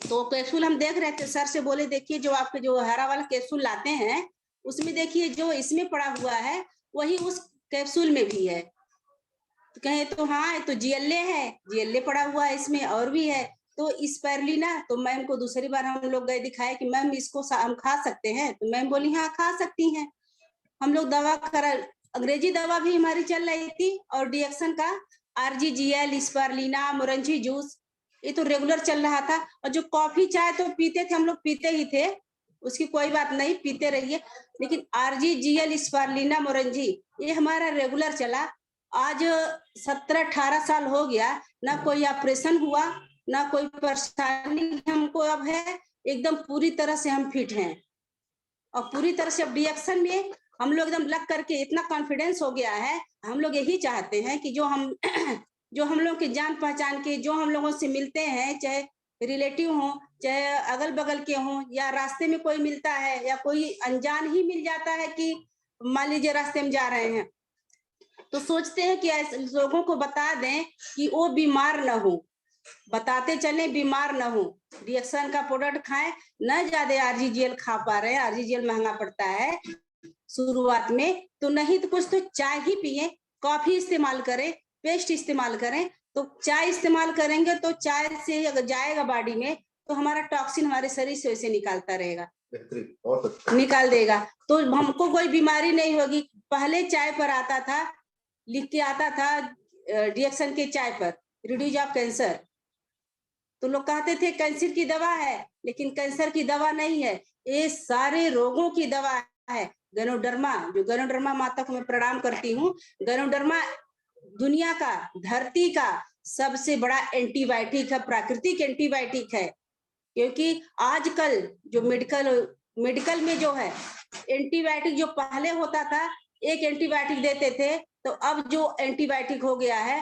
तो कैप्सूल हम देख रहे थे, सर से बोले देखिए जो आपके जो हरा वाला कैप्सूल लाते हैं, उसमें देखिए जो इसमें पड़ा हुआ है वही उस कैप्सूल में भी है। तो कहे तो हाँ, तो जीएलए है, जीएलए पड़ा हुआ है इसमें, और भी है। तो स्पाइरुलिना, तो मैम को दूसरी बार हम लोग गए दिखाए कि मैम इसको हम खा सकते हैं? तो मैम बोली हाँ खा सकती हैं। हम लोग दवा करा, अंग्रेजी दवा भी हमारी चल रही थी, और डिएक्शन का आरजीजीएल, स्पाइरुलिना, मोरंजी जूस, ये तो रेगुलर चल रहा था। और जो कॉफी चाय तो पीते थे, हम लोग पीते ही थे, उसकी कोई बात नहीं, पीते रहिए। लेकिन आरजीजीएल, स्पाइरुलिना, मोरंजी, ये हमारा रेगुलर चला। आज 17-18 साल हो गया, ना कोई ऑपरेशन हुआ, ना कोई परेशानी हमको अब है। एकदम पूरी तरह से हम फिट हैं, और पूरी तरह से अब डिएक्शन में हम लोग एकदम लग करके इतना कॉन्फिडेंस हो गया है। हम लोग यही चाहते हैं कि जो हम जो हम लोग के जान पहचान के, जो हम लोगों से मिलते हैं, चाहे रिलेटिव हो, चाहे अगल बगल के हों, या रास्ते में कोई मिलता है, या कोई अनजान ही मिल जाता है कि मान लीजिए रास्ते में जा रहे हैं, तो सोचते हैं कि ऐसे लोगों को बता दें कि वो बीमार न हो, बताते चले बीमार न हो, डिएक्शन का प्रोडक्ट खाएं। न ज्यादा आरजीजीएल खा पा रहे हैं, आरजीजीएल महंगा पड़ता है शुरुआत में, तो नहीं तो कुछ तो चाय ही पिए, कॉफी इस्तेमाल करें, पेस्ट इस्तेमाल करें। तो चाय इस्तेमाल करेंगे तो चाय से अगर जाएगा बॉडी में, तो हमारा टॉक्सिन हमारे शरीर से वैसे निकालता रहेगा। बेहतरीन, बहुत अच्छा। निकाल देगा, तो हमको कोई बीमारी नहीं होगी। पहले चाय पर आता था, लिख के आता था डिएक्सन के चाय पर, रिड्यूस ऑफ कैंसर, तो लोग कहते थे कैंसर की दवा है, लेकिन कैंसर की दवा नहीं है, ये सारे रोगों की दवा है। गैनोडर्मा, जो गैनोडर्मा माता को मैं प्रणाम करती हूँ, गैनोडर्मा दुनिया का, धरती का सबसे बड़ा एंटीबायोटिक है, प्राकृतिक एंटीबायोटिक है। क्योंकि आजकल जो मेडिकल में जो है एंटीबायोटिक, जो पहले होता था एक एंटीबायोटिक देते थे, तो अब जो एंटीबायोटिक हो गया है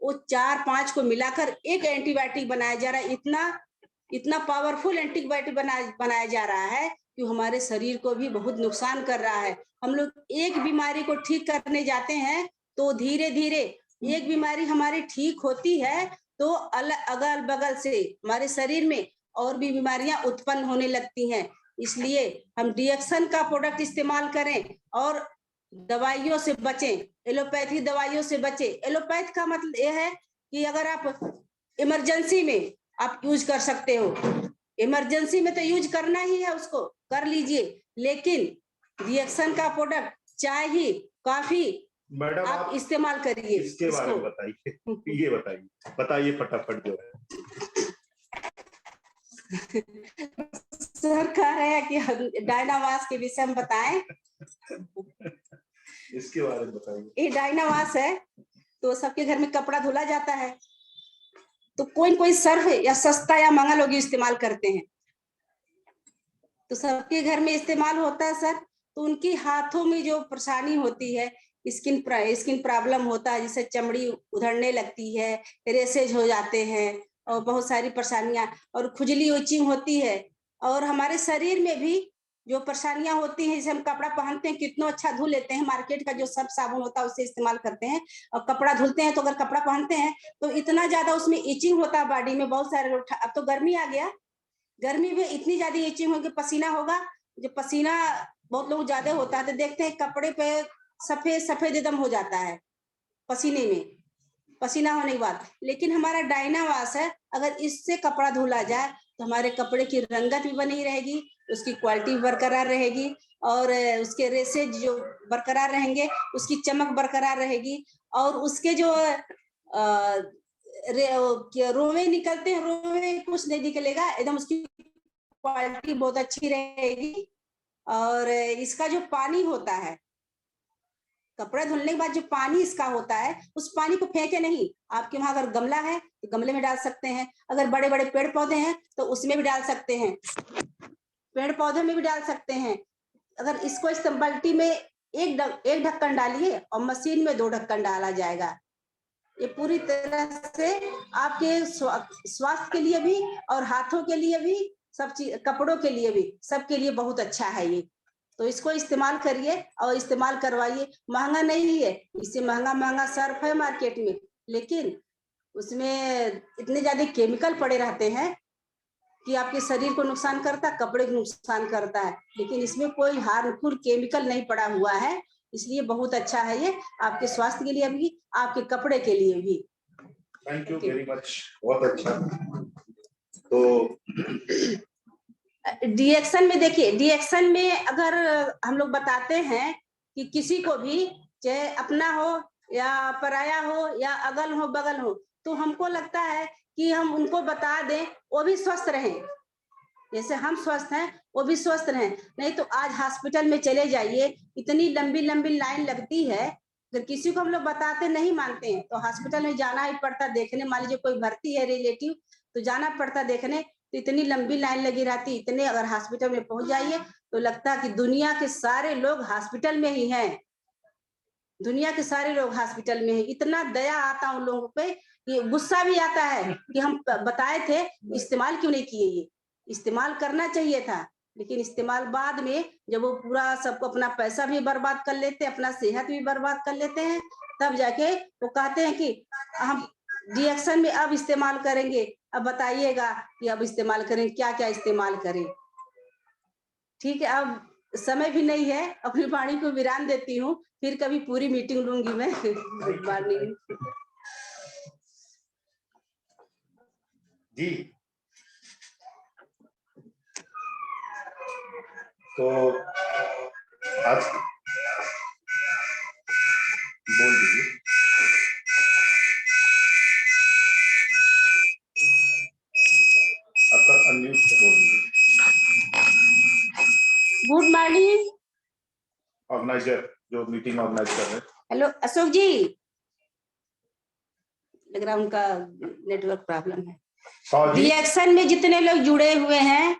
वो 4-5 को मिलाकर एक एंटीबायोटिक बनाया जा रहा है। इतना पावरफुल एंटीबायोटिक बनाया जा रहा है कि हमारे शरीर को भी बहुत नुकसान कर रहा है। हम लोग एक बीमारी को ठीक करने जाते हैं तो धीरे धीरे एक बीमारी हमारी ठीक होती है तो अगल बगल से हमारे शरीर में और भी बीमारियां उत्पन्न होने लगती हैं। इसलिए हम डिएक्सन का प्रोडक्ट इस्तेमाल करें और दवाइयों से बचें, एलोपैथी दवाइयों से बचें। एलोपैथ का मतलब यह है कि अगर आप इमरजेंसी में आप यूज कर सकते हो, इमरजेंसी में तो यूज करना ही है, उसको कर लीजिए, लेकिन डिएक्सन का प्रोडक्ट चाय ही काफी मैडम आप इस्तेमाल करिए। इसके बारे में बताइए, ये बताइए फटाफट जो है। सर कह रहे हैं कि डायनामास के विषय में बताएं। इसके बारे में बताइए। ये डायनामास है तो सबके घर में कपड़ा धुला जाता है, तो कोई सर्फ या सस्ता या महंगा लोग इस्तेमाल करते हैं, तो सबके घर में इस्तेमाल होता है सर। तो उनकी हाथों में जो परेशानी होती है, स्किन प्रॉब्लम होता है, जैसे चमड़ी उधड़ने लगती है, रेसेज हो जाते हैं और बहुत सारी परेशानियां, और खुजली इचिंग होती है, और हमारे शरीर में भी जो परेशानियां होती हैं, जैसे हम कपड़ा पहनते हैं कितना अच्छा धुल लेते हैं, मार्केट का जो सर्फ साबुन होता है उससे इस्तेमाल करते हैं, और कपड़ा धुलते हैं तो अगर कपड़ा पहनते हैं तो इतना ज्यादा उसमें इचिंग होता है बॉडी में। बहुत सारे लोग, अब तो गर्मी आ गया, गर्मी में इतनी ज्यादा इचिंग होगी, पसीना होगा, जो पसीना बहुत लोग ज्यादा होता है तो देखते हैं कपड़े पे सफेद सफेद एकदम हो जाता है पसीने में, पसीना होने के बाद। लेकिन हमारा डायनावास है, अगर इससे कपड़ा धुला जाए तो हमारे कपड़े की रंगत भी बनी रहेगी, उसकी क्वालिटी भी बरकरार रहेगी, और उसके रेसेज जो बरकरार रहेंगे, उसकी चमक बरकरार रहेगी, और उसके जो रोवे निकलते हैं, रोवे कुछ नहीं निकलेगा, एकदम उसकी क्वालिटी बहुत अच्छी रहेगी। और इसका जो पानी होता है, कपड़ा धुलने के बाद जो पानी इसका होता है, उस पानी को फेंके नहीं, आपके वहां अगर गमला है तो गमले में डाल सकते हैं, अगर बड़े बड़े पेड़ पौधे हैं तो उसमें भी डाल सकते हैं, पेड़ पौधे में भी डाल सकते हैं। अगर इसको इस बाल्टी में एक ढक्कन डालिए और मशीन में 2 ढक्कन डाला जाएगा। ये पूरी तरह से आपके स्वास्थ्य के लिए भी और हाथों के लिए भी, सब चीज, कपड़ों के लिए भी, सबके लिए बहुत अच्छा है ये। तो इसको इस्तेमाल करिए और इस्तेमाल करवाइए। महंगा नहीं है, इससे महंगा सर्फ है मार्केट में, लेकिन उसमें इतने ज्यादा केमिकल पड़े रहते हैं कि आपके शरीर को नुकसान करता है, कपड़े को नुकसान करता है, लेकिन इसमें कोई हार्मफुल केमिकल नहीं पड़ा हुआ है, इसलिए बहुत अच्छा है ये, आपके स्वास्थ्य के लिए भी, आपके कपड़े के लिए भी। थैंक यू वेरी मच, बहुत अच्छा। तो डिएक्शन में देखिए, डिएक्शन में अगर हम लोग बताते हैं कि किसी को भी, चाहे अपना हो या पराया हो या अगल हो बगल हो, तो हमको लगता है कि हम उनको बता दें, वो भी स्वस्थ रहें, जैसे हम स्वस्थ हैं वो भी स्वस्थ रहें। नहीं तो आज हॉस्पिटल में चले जाइए, इतनी लंबी लंबी लाइन लगती है, अगर किसी को हम लोग बताते नहीं मानते हैं तो हॉस्पिटल में जाना ही पड़ता देखने। मान लीजिए कोई भर्ती है रिलेटिव तो जाना पड़ता देखने, तो इतनी लंबी लाइन लगी रहती, इतने अगर हॉस्पिटल में पहुंच जाइए तो लगता है कि दुनिया के सारे लोग हॉस्पिटल में ही हैं, दुनिया के सारे लोग हॉस्पिटल में हैं। इतना दया आता उन लोगों पे, कि गुस्सा भी आता है कि हम बताए थे, इस्तेमाल क्यों नहीं किए, ये इस्तेमाल करना चाहिए था। लेकिन इस्तेमाल बाद में, जब वो पूरा सबको अपना पैसा भी बर्बाद कर लेते हैं, अपना सेहत भी बर्बाद कर लेते हैं, तब जाके वो कहते हैं कि हम डिएक्शन में अब इस्तेमाल करेंगे, अब बताइएगा कि अब इस्तेमाल करें, क्या क्या इस्तेमाल करें। ठीक है, अब समय भी नहीं है, अपनी वाणी को विराम देती हूँ, फिर कभी पूरी मीटिंग लूंगी मैं। गुड मॉर्निंग जी। तो आज बोल दीजिए। आपका अनम्यूट बोल दीजिए। Good morning. ऑर्गेनाइजर जो मीटिंग ऑर्गेनाइज कर रहे हैं। हेलो अशोक जी, लग रहा उनका नेटवर्क प्रॉब्लम है। हाँ जी, रिएक्शन में जितने लोग जुड़े हुए हैं,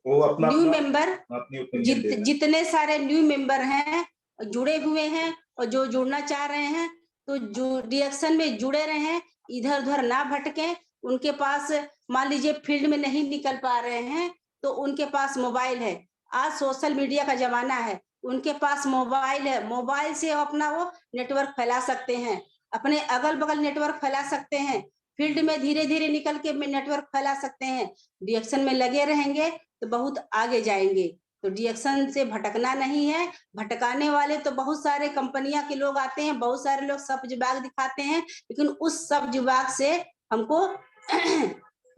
वो अपना न्यू मेंबर, अपनी ओपिनियन दे रहे हैं। जितने सारे न्यू मेंबर हैं जुड़े हुए हैं और जो जुड़ना चाह रहे हैं तो जो रिएक्शन में जुड़े रहे, इधर उधर ना भटके। उनके पास मान लीजिए फील्ड में नहीं निकल पा रहे हैं तो उनके पास मोबाइल है। आज सोशल मीडिया का जमाना है, उनके पास मोबाइल है, मोबाइल से अपना वो नेटवर्क फैला सकते हैं, अपने अगल बगल नेटवर्क फैला सकते हैं, फील्ड में धीरे धीरे निकल के नेटवर्क फैला सकते हैं। रिएक्शन में लगे रहेंगे तो बहुत आगे जाएंगे। तो रिएक्शन से भटकना नहीं है। भटकाने वाले तो बहुत सारे कंपनियां के लोग आते हैं, बहुत सारे लोग सब विभाग दिखाते हैं, लेकिन उस सब विभाग से हमको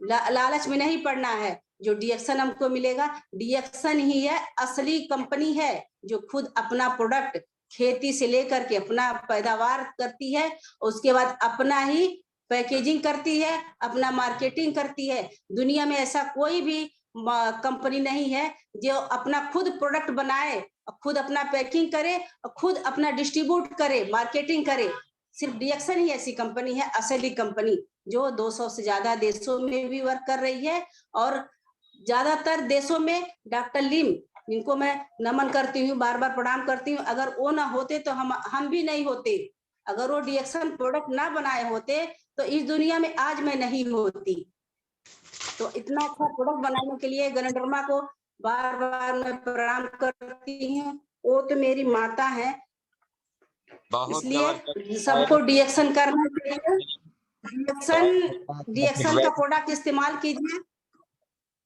लालच में नहीं पड़ना है। जो रिएक्शन हमको मिलेगा, रिएक्शन ही है असली कंपनी है जो खुद अपना प्रोडक्ट खेती से लेकर के अपना पैदावार करती है, उसके बाद अपना ही पैकेजिंग करती है, अपना मार्केटिंग करती है। दुनिया में ऐसा कोई भी कंपनी नहीं है जो अपना खुद प्रोडक्ट बनाए, खुद अपना पैकिंग करे और खुद अपना डिस्ट्रीब्यूट करे, मार्केटिंग करे। सिर्फ रिएक्शन ही ऐसी कंपनी है, असली कंपनी, जो 200 से ज्यादा देशों में भी वर्क कर रही है। और ज्यादातर देशों में डॉक्टर लिम, जिनको मैं नमन करती हूँ, बार बार प्रणाम करती हूँ, अगर वो ना होते तो हम भी नहीं होते। अगर वो रिएक्शन प्रोडक्ट ना बनाए होते तो इस दुनिया में आज मैं नहीं होती। तो इतना अच्छा प्रोडक्ट बनाने के लिए गणधर्मा को बार बार मैं प्रणाम करती हूँ। वो तो मेरी माता है, इसलिए सबको रिएक्शन करना चाहिए। रिएक्शन का प्रोडक्ट इस्तेमाल कीजिए,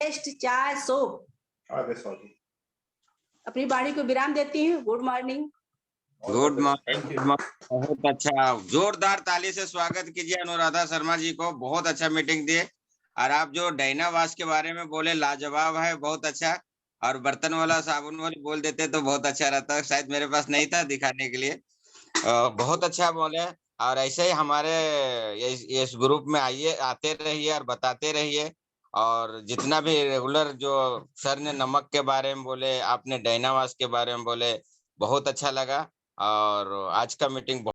टेस्ट, चाय, सोप। आगे सॉरी। अपनी वाणी को विराम देती हूँ। Good morning. Good morning. बहुत अच्छा, जोरदार ताली से स्वागत कीजिए अनुराधा शर्मा जी को। बहुत अच्छा मीटिंग दिए और आप जो डायनावाश के बारे में बोले लाजवाब है, बहुत अच्छा। और बर्तन वाला साबुन वाली बोल देते तो बहुत अच्छा रहता, शायद मेरे पास नहीं था दिखाने के लिए। बहुत अच्छा बोले। और ऐसे ही हमारे इस ग्रुप में आते रहिए और बताते रहिए। और जितना भी रेगुलर, जो सर ने नमक के बारे में बोले, आपने डायनावाश के बारे में बोले, बहुत अच्छा लगा। और आज का मीटिंग